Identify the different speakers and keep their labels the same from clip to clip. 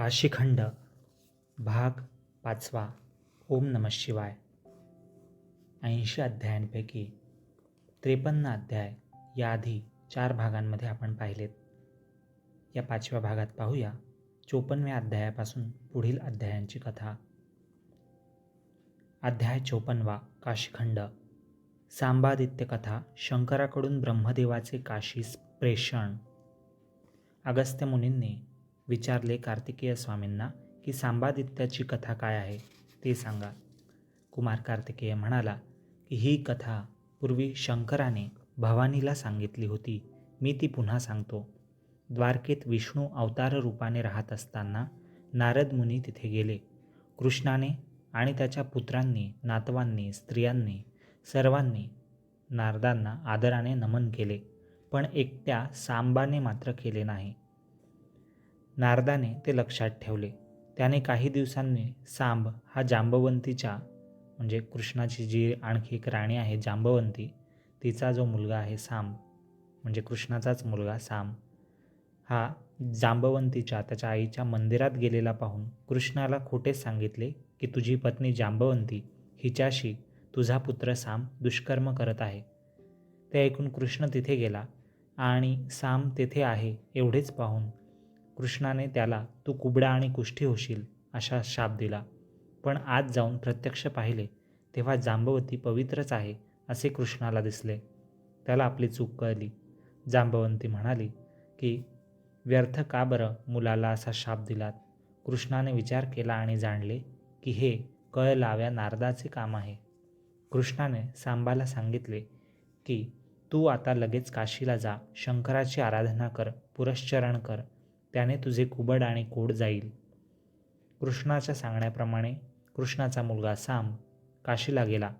Speaker 1: काशीखंड भाग 5. ओम नमः शिवाय. 80 अध्यायांपैकी 53 अध्याय याआधी 4 भागांमध्ये आपण पाहिलेत. या 5व्या भागात पाहूया 54व्या अध्यायापासून पुढील अध्यायांची कथा. अध्याय 54. काशीखंड. सांबादित्य कथा. शंकराकडून ब्रह्मदेवाचे काशीस प्रेषण. अगस्त्य मुनींनी विचारले कार्तिकेय स्वामींना की सांबादित्याची कथा काय आहे ते सांगा. कुमार कार्तिकेय म्हणाला की ही कथा पूर्वी शंकराने भवानीला सांगितली होती. मी ती पुन्हा सांगतो. द्वारकेत विष्णू अवतार रूपाने राहत असताना नारद मुनी तिथे गेले. कृष्णाने आणि त्याच्या पुत्रांनी, नातवांनी, स्त्रियांनी सर्वांनी नारदांना आदराने नमन केले, पण एकट्या सांबाने मात्र केले नाही. नारदाने ते लक्षात ठेवले. त्याने काही दिवसांनी सांब हा जांबवंतीच्या म्हणजे कृष्णाची जी आणखी एक राणी आहे जांबवंती, तिचा जो मुलगा आहे सांब म्हणजे कृष्णाचाच मुलगा सांब, हा जांबवंतीच्या त्याच्या आईच्या मंदिरात गेलेला पाहून कृष्णाला खोटे सांगितले की तुझी पत्नी जांबवंती हिच्याशी तुझा पुत्र सांब दुष्कर्म करत आहे. ते ऐकून कृष्ण तिथे गेला आणि सांब तेथे आहे एवढेच पाहून कृष्णाने त्याला तू कुबडा आणि कुष्ठी होशील असा शाप दिला. पण आज जाऊन प्रत्यक्ष पाहिले तेव्हा जांबवती पवित्रच आहे असे कृष्णाला दिसले. त्याला आपली चूक कळली. जांबवंती म्हणाली की व्यर्थ का बरं मुलाला असा शाप दिलात. कृष्णाने विचार केला आणि जाणले की हे कळ लाव्या नारदाचे काम आहे. कृष्णाने सांबाला सांगितले की तू आता लगेच काशीला जा, शंकराची आराधना कर, पुरश्चरण कर, त्याने तुझे कुबड आणि कोड जाईल. कृष्णाच्या सांगण्याप्रमाणे कृष्णाचा मुलगा सांब काशीला गेला.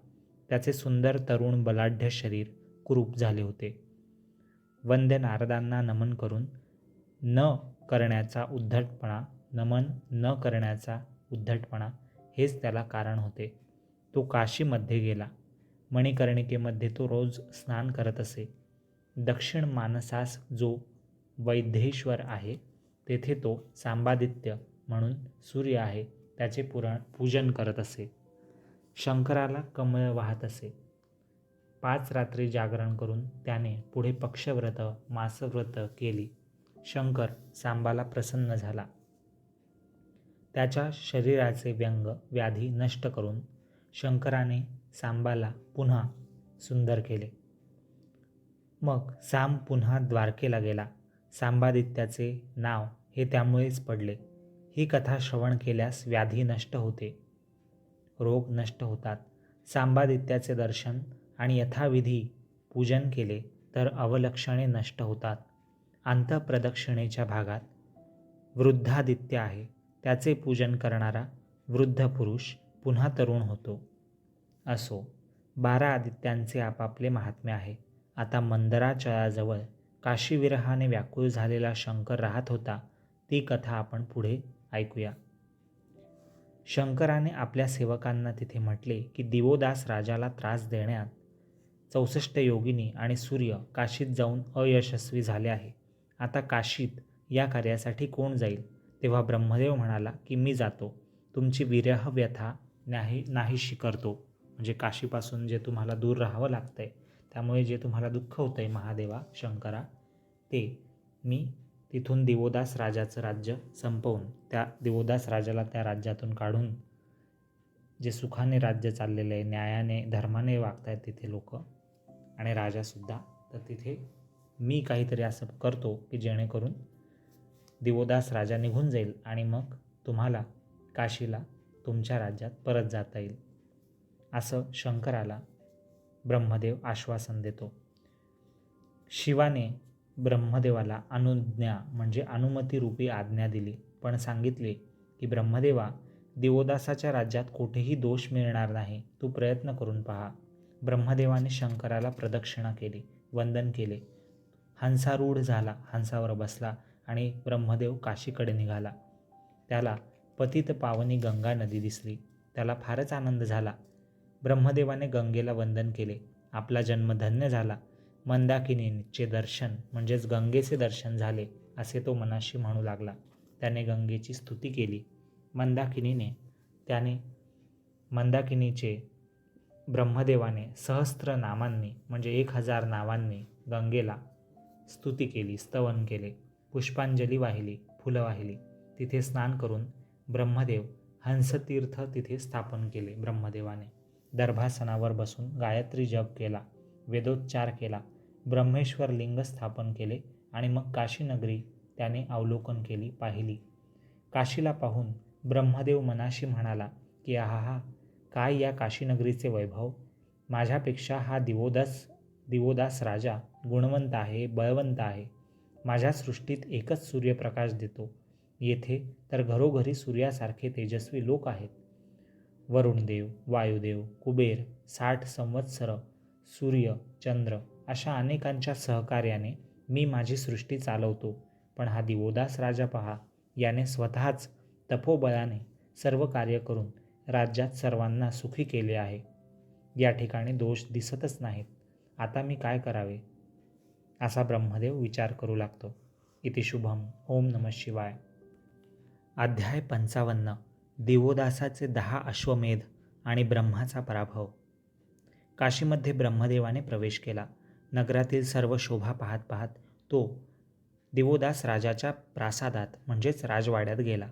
Speaker 1: त्याचे सुंदर तरुण बलाढ्य शरीर कुरूप झाले होते. वंद्य नारदांना नमन न करण्याचा उद्धटपणा हेच त्याला कारण होते. तो काशीमध्ये गेला. मणिकर्णिकेमध्ये तो रोज स्नान करत असे. दक्षिण मानसास जो वैद्येश्वर आहे तेथे तो सांबादित्य म्हणून सूर्य आहे त्याचे पूजन करत असे. शंकराला कमळ वाहत असे. 5 रात्री जागरण करून त्याने पुढे पक्षव्रत, मासव्रत केली. शंकर सांबाला प्रसन्न झाला. त्याच्या शरीराचे व्यंग व्याधी नष्ट करून शंकराने सांबाला पुन्हा सुंदर केले. मग सांब पुन्हा द्वारकेला गेला. सांबादित्याचे नाव हे त्यामुळेच पडले. ही कथा श्रवण केल्यास व्याधी नष्ट होते, रोग नष्ट होतात. सांबादित्याचे दर्शन आणि यथाविधी पूजन केले तर अवलक्षणे नष्ट होतात. अंतःप्रदक्षिणेच्या भागात वृद्धादित्य आहे. त्याचे पूजन करणारा वृद्ध पुरुष पुन्हा तरुण होतो. असो, 12 आदित्यांचे आपापले महात्म्य आहे. आता मंदराचळाजवळ काशीविरहाने व्याकुळ झालेला शंकर राहत होता. ती कथा आपण पुढे ऐकूया. शंकराने आपल्या सेवकांना तिथे म्हटले की दिवोदास राजाला त्रास देण्यात 64 योगिनी आणि सूर्य काशीत जाऊन अयशस्वी झाले आहे. आता काशीत या कार्यासाठी कोण जाईल. तेव्हा ब्रह्मदेव म्हणाला की मी जातो, तुमची विरह व्यथा नाहीशी करतो. म्हणजे काशीपासून जे तुम्हाला दूर राहावं लागतंय, त्यामुळे जे तुम्हाला दुःख होतंय महादेवा शंकरा, ते मी तिथून दिवोदास राजाचं राज्य संपवून त्या दिवोदास राजाला त्या राज्यातून काढून जे सुखाने राज्य चाललेलं आहे, न्यायाने धर्माने वागतायत तिथे लोक आणि राजासुद्धा, तर तिथे मी काहीतरी असं करतो की जेणेकरून दिवोदास राजा निघून जाईल आणि मग तुम्हाला काशीला तुमच्या राज्यात परत जाता येईल. असं शंकराला ब्रह्मदेव आश्वासन देतो. शिवाने ब्रह्मदेवाला अनुज्ञा म्हणजे अनुमतीरूपी आज्ञा दिली, पण सांगितले की ब्रह्मदेवा, दिवोदासाच्या राज्यात कुठेही दोष मिळणार नाही, तू प्रयत्न करून पहा. ब्रह्मदेवाने शंकराला प्रदक्षिणा केली, वंदन केले, हंसारूढ झाला, हंसावर बसला आणि ब्रह्मदेव काशीकडे निघाला. त्याला पतित पावनी गंगा नदी दिसली. त्याला फारच आनंद झाला. ब्रह्मदेवाने गंगेला वंदन केले. आपला जन्म धन्य झाला. मंदाकिनीचे दर्शन म्हणजेच गंगेचे दर्शन झाले असे तो मनाशी म्हणू लागला. त्याने गंगेची स्तुती केली. मंदाकिनीचे ब्रह्मदेवाने सहस्त्र नामांनी म्हणजे 1000 नावांनी गंगेला स्तुती केली, स्तवन केले, पुष्पांजली वाहिली, फुलं वाहिली. तिथे स्नान करून ब्रह्मदेव हंसतीर्थ तिथे स्थापन केले. ब्रह्मदेवाने दर्भासनावर बसून गायत्री जप केला, वेदोच्चार केला, ब्रह्मेश्वर लिंग स्थापन केले आणि मग काशी नगरी त्याने अवलोकन केली, पाहिली. काशीला पाहून ब्रह्मदेव मनाशी म्हणाला की आहा, काय या काशीनगरीचे वैभव! माझ्यापेक्षा हा दिवोदास राजा गुणवंत आहे, बळवंत आहे. माझ्या सृष्टीत एकच सूर्यप्रकाश देतो. येथे तर घरोघरी सूर्यासारखे तेजस्वी लोक आहेत. वरुणदेव, वायुदेव, कुबेर, 60 संवत्सर सूर्य, चंद्र अशा अनेकांच्या सहकार्याने मी माझी सृष्टी चालवतो. पण हा दिवोदास राजा पहा, याने स्वतःच तपोबळाने सर्व कार्य करून राज्यात सर्वांना सुखी केले आहे. या ठिकाणी दोष दिसतच नाहीत. आता मी काय करावे, असा ब्रह्मदेव विचार करू लागतो. इति शुभम. ओम नमः शिवाय. अध्याय 55. दिवोदासाचे 10 अश्वमेध आणि ब्रह्माचा पराभव. काशीमध्ये ब्रह्मदेवाने प्रवेश केला. नगरातील सर्व शोभा पाहत पाहत तो दिवोदास राजाच्या प्रासादात म्हणजेच राजवाड्यात गेला.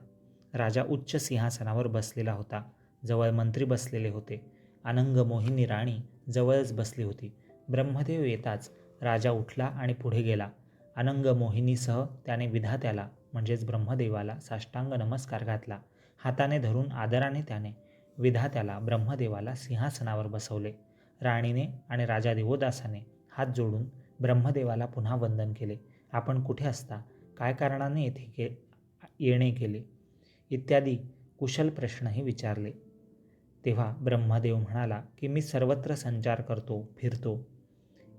Speaker 1: राजा उच्च सिंहासनावर बसलेला होता. जवळ मंत्री बसलेले होते. अनंग मोहिनी राणी जवळच बसली होती. ब्रह्मदेव येताच राजा उठला आणि पुढे गेला. अनंग मोहिनीसह त्याने विधात्याला म्हणजेच ब्रह्मदेवाला साष्टांग नमस्कार घातला. हाताने धरून आदराने त्याने विधात्याला ब्रह्मदेवाला सिंहासनावर बसवले. राणीने आणि राजा दिवोदासाने हात जोडून ब्रह्मदेवाला पुन्हा वंदन केले. आपण कुठे असता, काय कारणाने येथे येणे केले इत्यादी कुशल प्रश्नही विचारले. तेव्हा ब्रह्मदेव म्हणाला की मी सर्वत्र संचार करतो, फिरतो,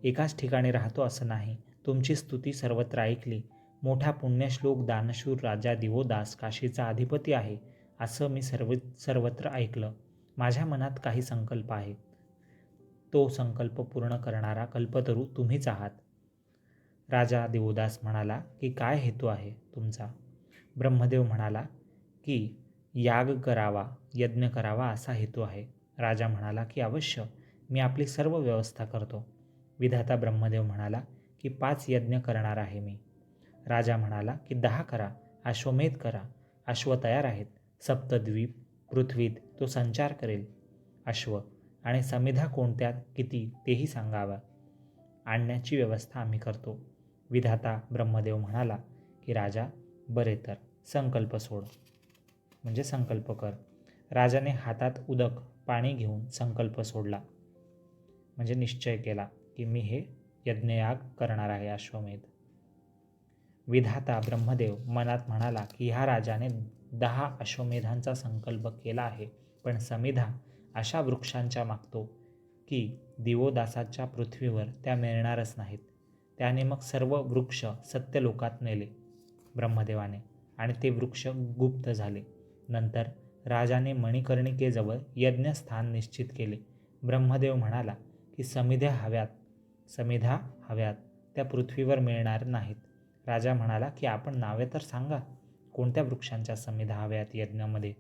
Speaker 1: एकाच ठिकाणी राहतो असं नाही. तुमची स्तुती सर्वत्र ऐकली. मोठा पुण्यश्लोक दानशूर राजा दिवोदास काशीचा अधिपती आहे असं मी सर्वत्र ऐकलं. माझ्या मनात काही संकल्प आहेत. तो संकल्प पूर्ण करणारा कल्पतरू तुम्हीच आहात. राजा दिवोदास म्हणाला की काय हेतू आहे तुमचा? ब्रह्मदेव म्हणाला की याग करावा, यज्ञ करावा असा हेतू आहे. राजा म्हणाला की अवश्य, मी आपली सर्व व्यवस्था करतो. विधाता ब्रह्मदेव म्हणाला की 5 यज्ञ करणार आहे मी. राजा म्हणाला की 10 करा, अश्वमेध करा. अश्व तयार आहेत. सप्तद्वीप पृथ्वीत तो संचार करेल. अश्व आणि समिधा कोणत्यात, किती तेही सांगावा. आणण्याची व्यवस्था आम्ही करतो. विधाता ब्रह्मदेव म्हणाला की राजा, बरे तर संकल्प सोड, म्हणजे संकल्प कर. राजाने हातात उदक पाणी घेऊन संकल्प सोडला, म्हणजे निश्चय केला की मी हे यज्ञयाग करणार आहे, अश्वमेध. विधाता ब्रह्मदेव मनात म्हणाला की ह्या राजाने 10 अश्वमेधांचा संकल्प केला आहे, पण समिधा अशा वृक्षांच्या मागतो की दिवोदासाच्या पृथ्वीवर त्या मिळणारच नाहीत. त्याने मग सर्व वृक्ष सत्यलोकात नेले ब्रह्मदेवाने आणि ते वृक्ष गुप्त झाले. नंतर राजाने मणिकर्णिकेजवळ यज्ञस्थान निश्चित केले. ब्रह्मदेव म्हणाला की समिधा हव्यात, त्या पृथ्वीवर मिळणार नाहीत. राजा म्हणाला की आपण नावे तर सांगा, कोणत्या वृक्षांच्या समिधा हव्यात यज्ञामध्ये.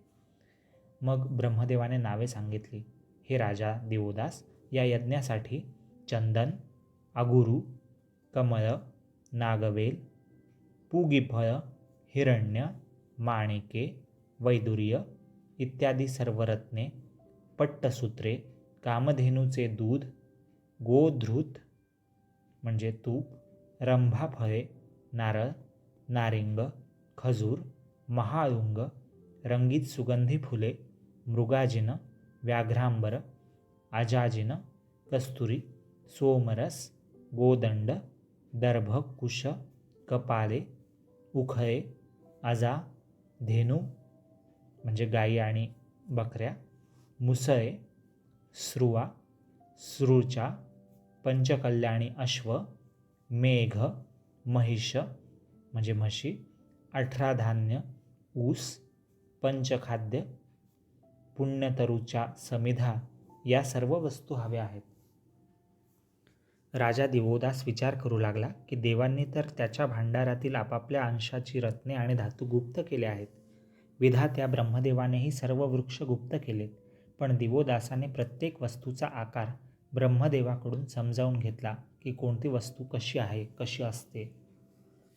Speaker 1: मग ब्रह्मदेवाने नावे सांगितली. हे राजा दिवोदास, या यज्ञासाठी चंदन, अगुरू, कमळ, नागवेल, पूगीफळ, हिरण्य, माणिके, वैदुर्य इत्यादी सर्व रत्ने, पट्टसूत्रे, कामधेनूचे दूध, गोधृत म्हणजे तूप, रंभाफळे, नारळ, नारिंग, खजूर, महाळुंग, रंगीत सुगंधी फुले, मृगाजिन, व्याघ्रांबर, अजाजिन, कस्तुरी, सोमरस, गोदंड, दर्भ, कुश, कपाले, उखळे, अजा, धेनू म्हणजे गायी आणि बकऱ्या, मुसळे, स्रुवा, स्रुचा, पंचकल्याणी अश्व, मेघ, महिष म्हणजे म्हशी, 18 धान्य, ऊस, पंचखाद्य, पुण्यतरूच्या समिधा या सर्व वस्तू हव्या आहेत. राजा दिवोदास विचार करू लागला की देवांनी तर त्याच्या भांडारातील आपापल्या अंशाची रत्ने आणि धातू गुप्त केले आहेत. विधात्या ब्रह्मदेवानेही सर्व वृक्ष गुप्त केलेत. पण दिवोदासाने प्रत्येक वस्तूचा आकार ब्रह्मदेवाकडून समजावून घेतला की कोणती वस्तू कशी आहे, कशी असते,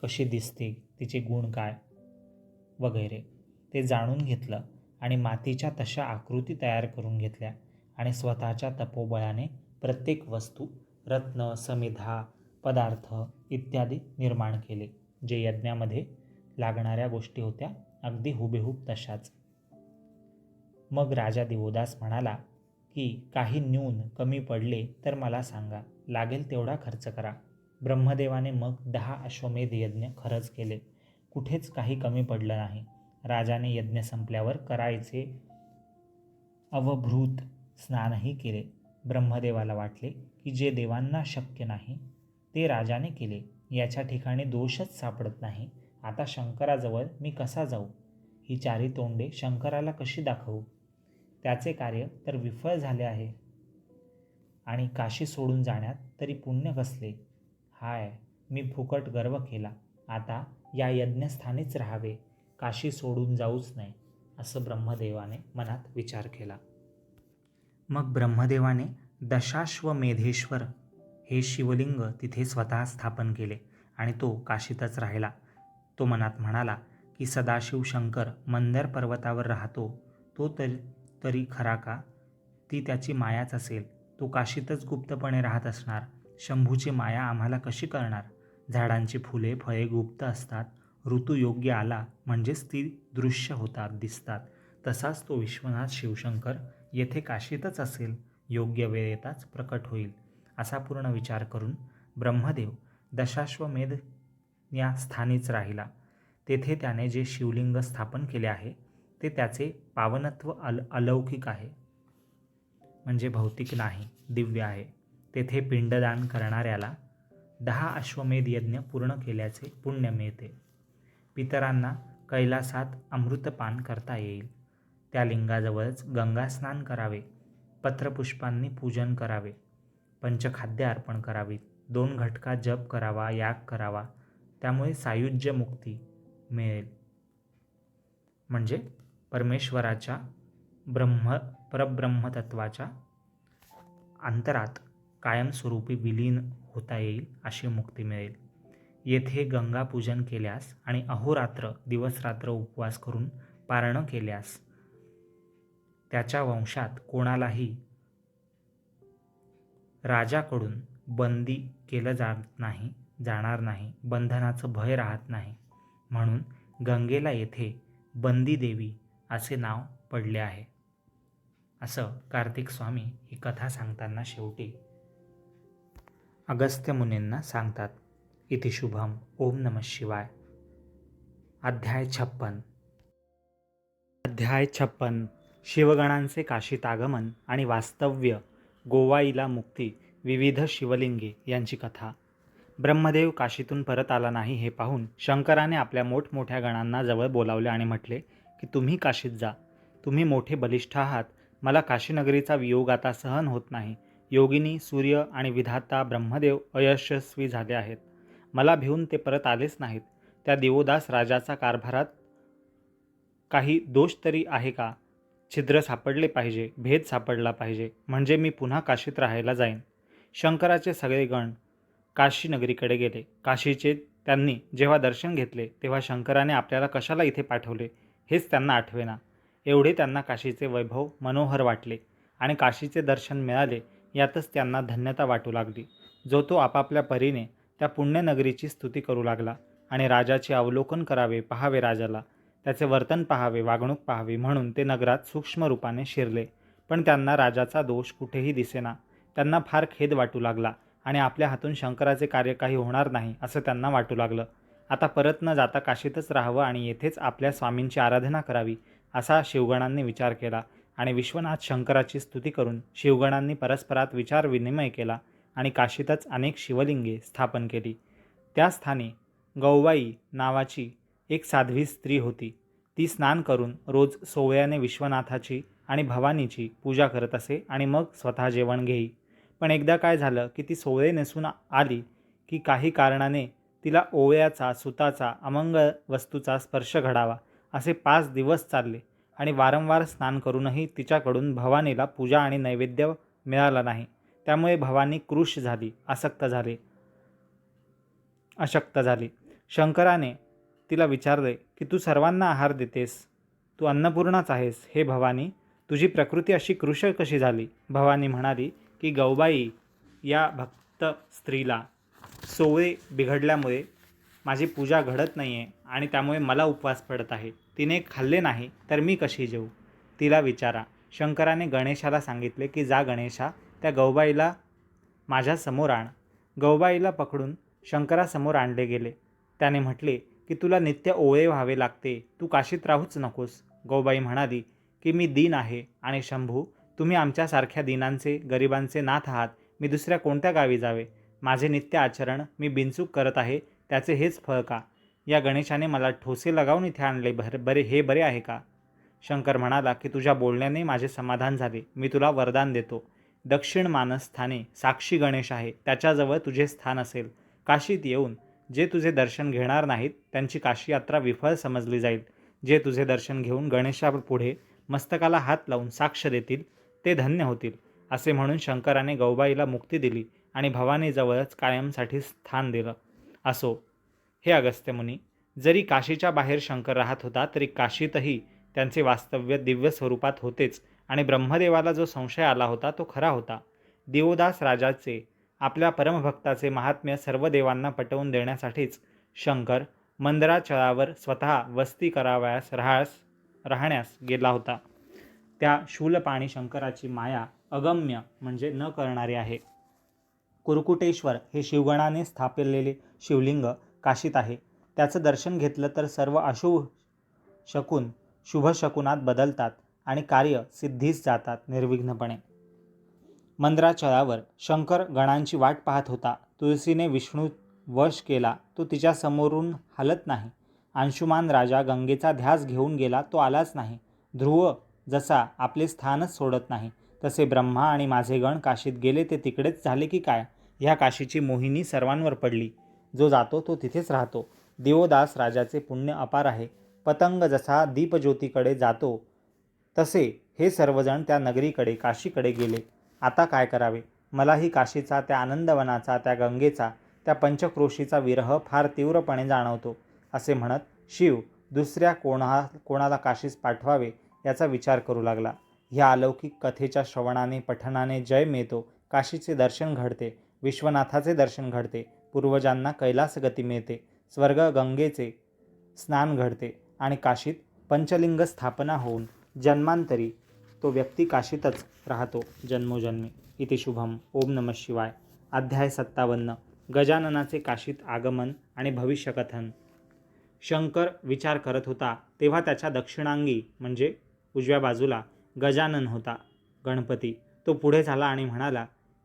Speaker 1: कशी दिसते, तिचे गुण काय वगैरे ते जाणून घेतलं आणि मातीच्या तशा आकृती तयार करून घेतल्या आणि स्वतःच्या तपोबळाने प्रत्येक वस्तू, रत्न, समिधा, पदार्थ इत्यादी निर्माण केले. जे यज्ञामध्ये लागणाऱ्या गोष्टी होत्या अगदी हुबेहूब तशाच. मग राजा दिवोदास म्हणाला की काही न्यून कमी पडले तर मला सांगा, लागेल तेवढा खर्च करा. ब्रह्मदेवाने मग 10 अश्वमेध यज्ञ खरंच केले. कुठेच काही कमी पडलं नाही. राजाने यज्ञ संपल्यावर करायचे अवभृत स्नानही केले. ब्रह्मदेवाला वाटले की जे देवांना शक्य नाही ते राजाने केले. याच्या ठिकाणी दोषच सापडत नाही. आता शंकराजवळ मी कसा जाऊ? ही 4 तोंडे शंकराला कशी दाखवू? त्याचे कार्य तर विफळ झाले आहे आणि काशी सोडून जाण्यात तरी पुण्य कसले? हाय, मी फुकट गर्व केला. आता या यज्ञस्थानीच राहावे, काशी सोडून जाऊच नये, असं ब्रह्मदेवाने मनात विचार केला. मग ब्रह्मदेवाने दशाश्वमेधेश्वर हे शिवलिंग तिथे स्वतः स्थापन केले आणि तो काशीतच राहिला. तो मनात म्हणाला की सदाशिव शंकर मंदर पर्वतावर राहतो, तो तरी खरा का? ती त्याची मायाच असेल. तो काशीतच गुप्तपणे राहत असणार. शंभूची माया आम्हाला कशी कळणार? झाडांची फुले फळे गुप्त असतात. ऋतू योग्य आला म्हणजेच ती दृश्य होतात, दिसतात. तसाच तो विश्वनाथ शिवशंकर येथे काशीतच असेल. योग्य वेळ येताच प्रकट होईल, असा पूर्ण विचार करून ब्रह्मदेव दशाश्वमेध या स्थानीच राहिला. तेथे त्याने जे शिवलिंग स्थापन केले आहे ते त्याचे पावनत्व अलौकिक आहे, म्हणजे भौतिक नाही, दिव्य आहे. तेथे पिंडदान करणाऱ्याला 10 अश्वमेध यज्ञ पूर्ण केल्याचे पुण्य मिळते. पितरांना कैलासात अमृतपान करता येईल. त्या लिंगाजवळच गंगास्नान करावे. पत्रपुष्पांनी पूजन करावे. पंचखाद्य अर्पण करावीत. 2 घटका जप करावा, याग करावा. त्यामुळे सायुज्य मुक्ती मिळेल, म्हणजे परमेश्वराच्या परब्रह्मतत्वाच्या अंतरात कायमस्वरूपी विलीन होता येईल, अशी मुक्ती मिळेल. येथे गंगापूजन केल्यास आणि अहोरात्र दिवसरात्र उपवास करून पारणं केल्यास त्याच्या वंशात कोणालाही राजाकडून बंदी केलं जाणार नाही. बंधनाचं भय राहत नाही. म्हणून गंगेला येथे बंदी देवी असे नाव पडले आहे, असं कार्तिक स्वामी ही कथा सांगताना शेवटी अगस्त्य मुनींना सांगतात. इति शुभम. ओम नमः शिवाय. अध्याय 56. अध्याय 56. शिवगणांचे काशीत आगमन आणि वास्तव्य, गोवाईला मुक्ती, विविध शिवलिंगे यांची कथा. ब्रह्मदेव काशीतून परत आला नाही हे पाहून शंकराने आपल्या मोठमोठ्या गणांना जवळ बोलावले आणि म्हटले की तुम्ही काशीत जा. तुम्ही मोठे बलिष्ठ आहात. मला काशीनगरीचा वियोग आता सहन होत नाही. योगिनी, सूर्य आणि विधाता ब्रह्मदेव अयशस्वी झाले आहेत. मला भिवून ते परत आलेच नाहीत. त्या दिवोदास राजाचा कारभारात काही दोष तरी आहे का? छिद्र सापडले पाहिजे, भेद सापडला पाहिजे, म्हणजे मी पुन्हा काशीत राहायला जाईन. शंकराचे सगळे गण काशी नगरीकडे गेले. काशीचे त्यांनी जेव्हा दर्शन घेतले तेव्हा शंकराने आपल्याला कशाला इथे पाठवले हेच त्यांना आठवेना. एवढे त्यांना काशीचे वैभव मनोहर वाटले आणि काशीचे दर्शन मिळाले यातच त्यांना धन्यता वाटू लागली. जो तो आपापल्या परीने त्या पुण्यनगरीची स्तुती करू लागला आणि राजाचे अवलोकन करावे, पाहावे राजाला, त्याचे वर्तन पाहावे, वागणूक पाहावी म्हणून ते नगरात सूक्ष्म रूपाने शिरले. पण त्यांना राजाचा दोष कुठेही दिसेना. त्यांना फार खेद वाटू लागला आणि आपल्या हातून शंकराचे कार्य काही होणार नाही असं त्यांना वाटू लागलं. आता परत न जाता काशीतच राहावं आणि येथेच आपल्या स्वामींची आराधना करावी असा शिवगणांनी विचार केला आणि विश्वनाथ शंकराची स्तुती करून शिवगणांनी परस्परात विचार विनिमय केला आणि काशीतच अनेक शिवलिंगे स्थापन केली. त्या स्थानी गौवाई नावाची एक साध्वी स्त्री होती. ती स्नान करून रोज सोवळ्याने विश्वनाथाची आणि भवानीची पूजा करत असे आणि मग स्वतः जेवण घेई. पण एकदा काय झालं की ती सोवळे नेसून आली की काही कारणाने तिला ओव्याचा, सुताचा, अमंग वस्तूचा स्पर्श घडावा असे 5 दिवस चालले आणि वारंवार स्नान करूनही तिच्याकडून भवानीला पूजा आणि नैवेद्य मिळाला नाही. त्यामुळे भवानी कृश झाली, अशक्त झाली. शंकराने तिला विचारले की तू सर्वांना आहार देतेस, तू अन्नपूर्णाच आहेस. हे भवानी, तुझी प्रकृती अशी कृश कशी झाली? भवानी म्हणाली की गौबाई या भक्त स्त्रीला सोवळे बिघडल्यामुळे माझी पूजा घडत नाही आहे आणि त्यामुळे मला उपवास पडत आहे. तिने खाल्ले नाही तर मी कशी जेवू? तिला विचारा. शंकराने गणेशाला सांगितले की जा गणेशा, त्या गौबाईला माझ्या समोर आण. गौबाईला पकडून शंकरासमोर आणले गेले. त्याने म्हटले की तुला नित्य ओळे व्हावे लागते, तू काशीत राहूच नकोस. गौबाई म्हणाली की मी दीन आहे आणि शंभू, तुम्ही आमच्यासारख्या दीनांचे, गरिबांचे नाथ आहात. मी दुसऱ्या कोणत्या गावी जावे? माझे नित्य आचरण मी बिनचूक करत आहे, त्याचे हेच फळ का? या गणेशाने मला ठोसे लगावून इथे आणले, हे बरे आहे का? शंकर म्हणाला की तुझ्या बोलण्याने माझे समाधान झाले. मी तुला वरदान देतो. दक्षिण मानस्थाने साक्षी गणेश आहे, त्याच्याजवळ तुझे स्थान असेल. काशीत येऊन जे तुझे दर्शन घेणार नाहीत त्यांची काशी यात्रा विफळ समजली जाईल. जे तुझे दर्शन घेऊन गणेशापुढे मस्तकाला हात लावून साक्ष देतील ते धन्य होतील. असे म्हणून शंकराने गौबाईला मुक्ती दिली आणि भवानीजवळच कायमसाठी स्थान दिलं. असो, हे अगस्त्यमुनी, जरी काशीच्या बाहेर शंकर राहत होता तरी काशीतही त्यांचे वास्तव्य दिव्य स्वरूपात होतेच आणि ब्रह्मदेवाला जो संशय आला होता तो खरा होता. दिवोदास राजाचे, आपल्या परमभक्ताचे महात्म्य सर्व देवांना पटवून देण्यासाठीच शंकर मंदराचळावर स्वतः वस्ती करावयास राहण्यास गेला होता. त्या शूलपाणी शंकराची माया अगम्य म्हणजे न करणारी आहे. कुरकुटेश्वर हे शिवगणाने स्थापलेले शिवलिंग काशीत आहे. त्याचं दर्शन घेतलं तर सर्व अशुभ शकुन शुभ शकुनात बदलतात आणि कार्य सिद्धीस जातात निर्विघ्नपणे. मंदराचळावर शंकर गणांची वाट पाहत होता. तुळसीने विष्णू वश केला, तो तिच्या समोरून हलत नाही. अंशुमान राजा गंगेचा ध्यास घेऊन गेला, तो आलाच नाही. ध्रुव जसा आपले स्थानच सोडत नाही, तसे ब्रह्मा आणि माझे गण काशीत गेले ते तिकडेच झाले की काय? ह्या काशीची मोहिनी सर्वांवर पडली. जो जातो तो तिथेच राहतो. दिवोदास राजाचे पुण्य अपार आहे. पतंग जसा दीपज्योतीकडे जातो तसे हे सर्वजण त्या नगरीकडे, काशीकडे गेले. आता काय करावे? मलाही काशीचा, त्या आनंदवनाचा, त्या गंगेचा, त्या पंचक्रोशीचा विरह फार तीव्रपणे जाणवतो. असे म्हणत शिव दुसऱ्या कोणाला काशीस पाठवावे याचा विचार करू लागला. ह्या अलौकिक कथेच्या श्रवणाने, पठणाने जय मिळतो. काशीचे दर्शन घडते, विश्वनाथाचे दर्शन घडते, पूर्वजांना कैलास गती मिळते, स्वर्ग गंगेचे स्नान घडते आणि काशीत पंचलिंग स्थापना होऊन जन्मांतरी तो व्यक्ती काशीतच राहतो जन्मोजन्मी. इति शुभम. ओम नमः शिवाय. अध्याय 57. गजाननाचे काशीत आगमन आणि भविष्यकथन. शंकर विचार करत होता तेव्हा त्याच्या दक्षिणांगी म्हणजे उजव्या बाजूला गजानन होता, गणपती. तो पुढे झाला आणि म्हणाला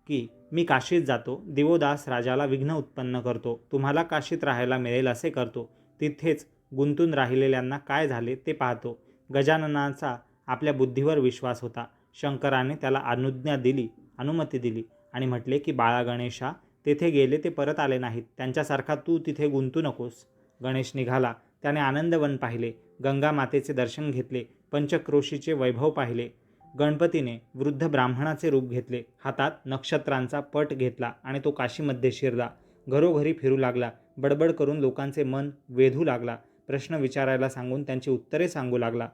Speaker 1: की मी काशीत जातो, दिवोदास राजाला विघ्न उत्पन्न करतो, तुम्हाला काशीत राहायला मिळेल असे करतो, तिथेच गुंतून राहिलेल्यांना काय झाले ते पाहतो. गजाननाचा आपल्या बुद्धीवर विश्वास होता. शंकराने त्याला अनुमती दिली आणि म्हटले की बाळा गणेशा, तेथे गेले ते परत आले नाहीत, त्यांच्यासारखा तू तिथे गुंतू नकोस. गणेश निघाला. त्याने आनंदवन पाहिले, गंगा मातेचे दर्शन घेतले, पंचक्रोशीचे वैभव पाहिले. गणपतीने वृद्ध ब्राह्मणाचे रूप घेतले, हातात नक्षत्रांचा पट घेतला आणि तो काशीमध्ये शिरला. घरोघरी फिरू लागला, बडबड करून लोकांचे मन वेधू लागला, प्रश्न विचारायला सांगून त्यांची उत्तरे सांगू लागला.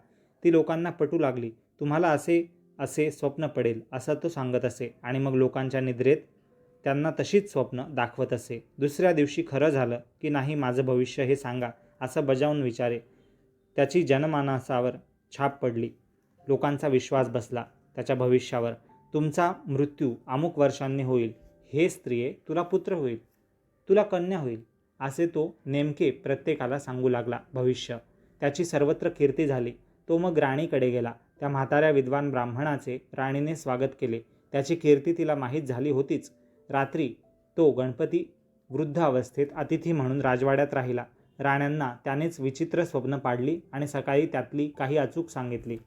Speaker 1: ती लोकांना पटू लागली. तुम्हाला असे स्वप्न पडेल असं तो सांगत असे आणि मग लोकांच्या निद्रेत त्यांना तशीच स्वप्न दाखवत असे. दुसऱ्या दिवशी खरं झालं की नाही माझं भविष्य हे सांगा असं बजावून विचारे. त्याची जनमानसावर छाप पडली. लोकांचा विश्वास बसला त्याच्या भविष्यावर. तुमचा मृत्यू अमुक वर्षांनी होईल, हे स्त्रिये तुला पुत्र होईल, तुला कन्या होईल, असे तो नेमके प्रत्येकाला सांगू लागला भविष्य. त्याची सर्वत्र कीर्ती झाली. तो मग राणीकडे गेला. त्या म्हाताऱ्या विद्वान ब्राह्मणाचे राणीने स्वागत केले. त्याची कीर्ती तिला माहीत झाली होतीच. रात्री तो गणपती वृद्ध अवस्थेत अतिथी म्हणून राजवाड्यात राहिला. राण्यांना त्यानेच विचित्र स्वप्न पाडली आणि सकाळी त्यातली काही अचूक सांगितली.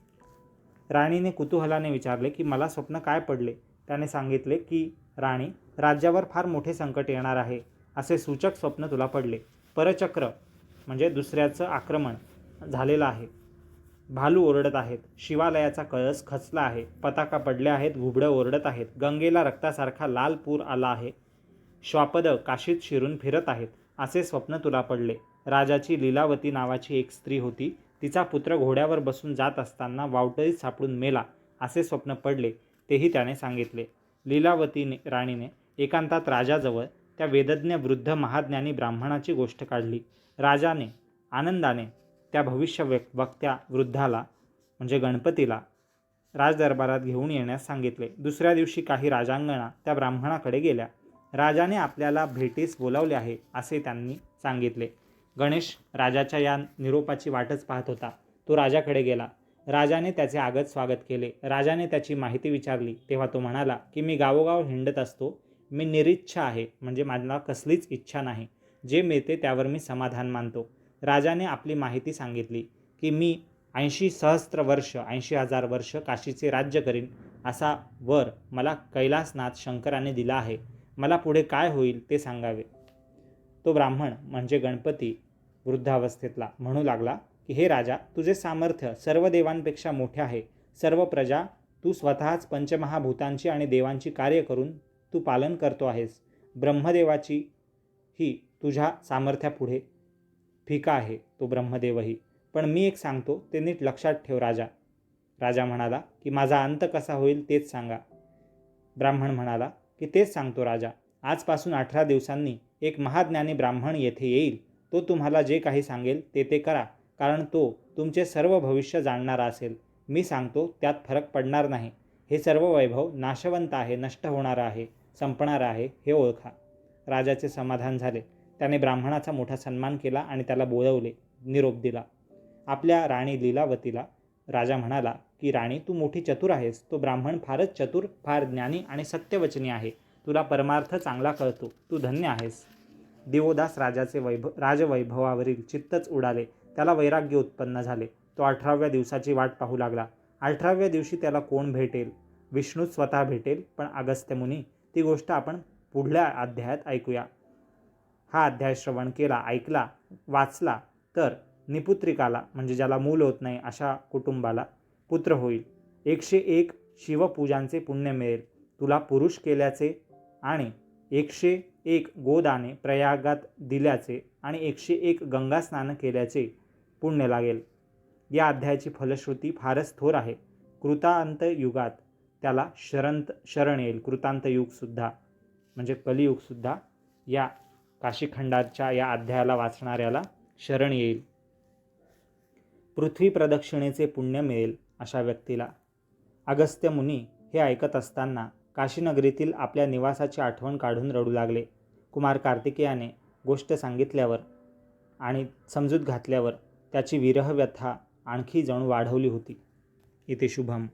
Speaker 1: राणीने कुतूहलाने विचारले की मला स्वप्न काय पडले? त्याने सांगितले की राणी, राज्यावर फार मोठे संकट येणार आहे असे सूचक स्वप्न तुला पडले. परचक्र म्हणजे दुसऱ्याचं आक्रमण झालेलं आहे. भालू ओरडत आहेत. शिवालयाचा कळस खचला आहे. पताका पडल्या आहेत. घुबडं ओरडत आहेत. गंगेला रक्तासारखा लाल पूर आला आहे. श्वापद काशीत शिरून फिरत आहेत असे स्वप्न तुला पडले. राजाची लीलावती नावाची एक स्त्री होती. तिचा पुत्र घोड्यावर बसून जात असताना वावटळीत सापडून मेला असे स्वप्न पडले, तेही त्याने सांगितले. लीलावती राणीने एकांतात राजाजवळ त्या वेदज्ञ वृद्ध महाज्ञानी ब्राह्मणाची गोष्ट काढली. राजाने आनंदाने त्या भविष्य वक्त्या वृद्धाला म्हणजे गणपतीला राजदरबारात घेऊन येण्यास सांगितले. दुसऱ्या दिवशी काही राजांगणा त्या ब्राह्मणाकडे गेल्या. राजाने आपल्याला भेटीस बोलावले आहे असे त्यांनी सांगितले. गणेश राजाच्या या निरोपाची वाटच पाहत होता. तो राजाकडे गेला. राजाने त्याचे आगत स्वागत केले. राजाने त्याची माहिती विचारली तेव्हा तो म्हणाला की मी गावोगाव हिंडत असतो. मी निरिच्छा आहे, म्हणजे मला कसलीच इच्छा नाही. जे मिळते त्यावर मी समाधान मानतो. राजाने आपली माहिती सांगितली की मी 80,000 वर्ष 80,000 वर्ष काशीचे राज्य करीन असा वर मला कैलासनाथ शंकराने दिला आहे. मला पुढे काय होईल ते सांगावे. तो ब्राह्मण म्हणजे गणपती वृद्धावस्थेतला म्हणू लागला की हे राजा, तुझे सामर्थ्य सर्व देवांपेक्षा मोठे आहे. सर्व प्रजा तू स्वतःच पंचमहाभूतांची आणि देवांची कार्य करून तू पालन करतो आहेस. ब्रह्मदेवाची ही तुझ्या सामर्थ्यापुढे फिका आहे तो ब्रह्मदेवही. पण मी एक सांगतो ते नीट लक्षात ठेव राजा. राजा म्हणाला की माझा अंत कसा होईल तेच सांगा. ब्राह्मण म्हणाला की तेच सांगतो राजा. आजपासून 18 दिवसांनी एक महाज्ञानी ब्राह्मण येथे येईल. तो तुम्हाला जे काही सांगेल ते करा, कारण तो तुमचे सर्व भविष्य जाणणारा असेल. मी सांगतो त्यात फरक पडणार नाही. हे सर्व वैभव नाशवंत आहे, नष्ट होणारं आहे, संपणारं आहे हे ओळखा. राजाचे समाधान झाले. त्याने ब्राह्मणाचा मोठा सन्मान केला आणि त्याला बोलवले, निरोप दिला. आपल्या राणी लीलावतीला राजा म्हणाला की राणी, तू मोठी चतुर आहेस. तो ब्राह्मण फारच चतुर, फार ज्ञानी आणि सत्यवचनी आहे. तुला परमार्थ चांगला कळतो. तू धन्य आहेस. दिवोदास राजाचे राजवैभवावरील चित्तच उडाले. त्याला वैराग्य उत्पन्न झाले. तो 18व्या दिवसाची वाट पाहू लागला. 18व्या दिवशी त्याला कोण भेटेल? विष्णूच स्वतः भेटेल. पण अगस्त्य मुनी, ती गोष्ट आपण पुढल्या अध्यायात ऐकूया. हा अध्याय श्रवण केला, ऐकला, वाचला तर निपुत्रिकाला म्हणजे ज्याला मूल होत नाही अशा कुटुंबाला पुत्र होईल. 101 शिवपूजांचे पुण्य मिळेल तुला पुरुष केल्याचे आणि 101 गोदाने प्रयागात दिल्याचे आणि 101 गंगा स्नान केल्याचे पुण्य लागेल. या अध्यायाची फलश्रुती फारच थोर आहे. कृतांत युगात त्याला शरण येईल. कृतांत युगसुद्धा म्हणजे कलियुगसुद्धा या काशीखंडाच्या या अध्यायाला वाचणाऱ्याला शरण येईल. पृथ्वी प्रदक्षिणेचे पुण्य मिळेल अशा व्यक्तीला. अगस्त्य मुनी हे ऐकत असताना काशीनगरीतील आपल्या निवासाची आठवण काढून रडू लागले. कुमार कार्तिकेयाने गोष्ट सांगितल्यावर आणि समजूत घातल्यावर त्याची विरहव्यथा आणखी जणू वाढवली होती. इथे शुभम.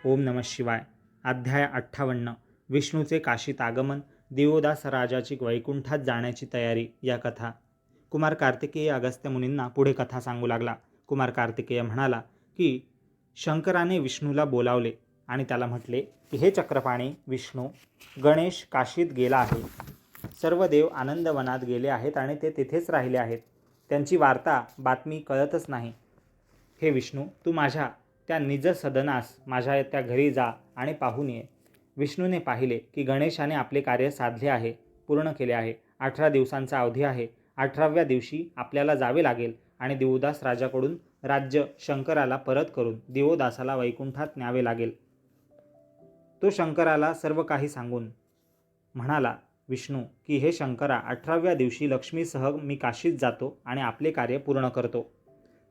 Speaker 1: ओम नमः शिवाय. अध्याय 58. विष्णूचे काशीत आगमन, दिवोदास राजाची वैकुंठात जाण्याची तयारी. या कथा. कुमार कार्तिकेय अगस्त्य मुनींना पुढे कथा सांगू लागला. कुमार कार्तिकेय म्हणाला की शंकराने विष्णूला बोलावले आणि त्याला म्हटले की हे चक्रपाणी विष्णू, गणेश काशीत गेला आहे. सर्व देव आनंदवनात गेले आहेत आणि ते तिथेच राहिले आहेत. त्यांची वार्ता बातमी कळतच नाही. हे विष्णू, तू माझ्या त्या निज सदनास माझ्या त्या घरी जा आणि पाहून ये. विष्णूने पाहिले की गणेशाने आपले कार्य साधले आहे, पूर्ण केले आहे. 18 दिवसांचा अवधी आहे. 18व्या दिवशी आपल्याला जावे लागेल आणि दिवोदास राजाकडून राज्य शंकराला परत करून दिवोदासाला वैकुंठात न्यावे लागेल. तो शंकराला सर्व काही सांगून म्हणाला विष्णू की हे शंकरा, 18व्या दिवशी लक्ष्मीसह मी काशीत जातो आणि आपले कार्य पूर्ण करतो.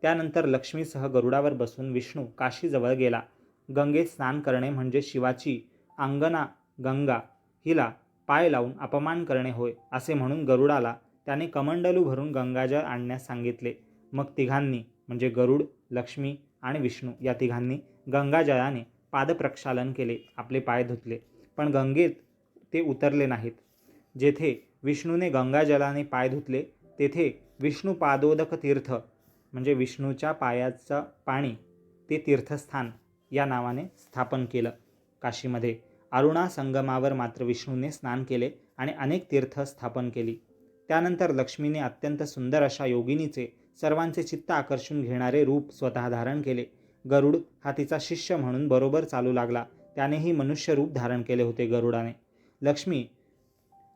Speaker 1: त्यानंतर लक्ष्मीसह गरुडावर बसून विष्णू काशीजवळ गेला. गंगेत स्नान करणे म्हणजे शिवाची अंगना गंगा हिला पाय लावून अपमान करणे होय असे म्हणून गरुडाला त्याने कमंडलू भरून गंगाजळ आणण्यास सांगितले. मग तिघांनी म्हणजे गरुड, लक्ष्मी आणि विष्णू या तिघांनी गंगाजळाने पादप्रक्षालन केले, आपले पाय धुतले. पण गंगेत ते उतरले नाहीत. जेथे विष्णूने गंगाजलाने पाय धुतले तेथे विष्णू पादोदक तीर्थ म्हणजे विष्णूच्या पायाचं पाणी ते तीर्थस्थान या नावाने स्थापन केलं काशीमध्ये. अरुणा संगमावर मात्र विष्णूने स्नान केले आणि अनेक तीर्थ स्थापन केली. त्यानंतर लक्ष्मीने अत्यंत सुंदर अशा योगिनीचे सर्वांचे चित्त आकर्षून घेणारे रूप स्वतः धारण केले. गरुड हा तिचा शिष्य म्हणून बरोबर चालू लागला. त्यानेही मनुष्य रूप धारण केले होते गरुडाने. लक्ष्मी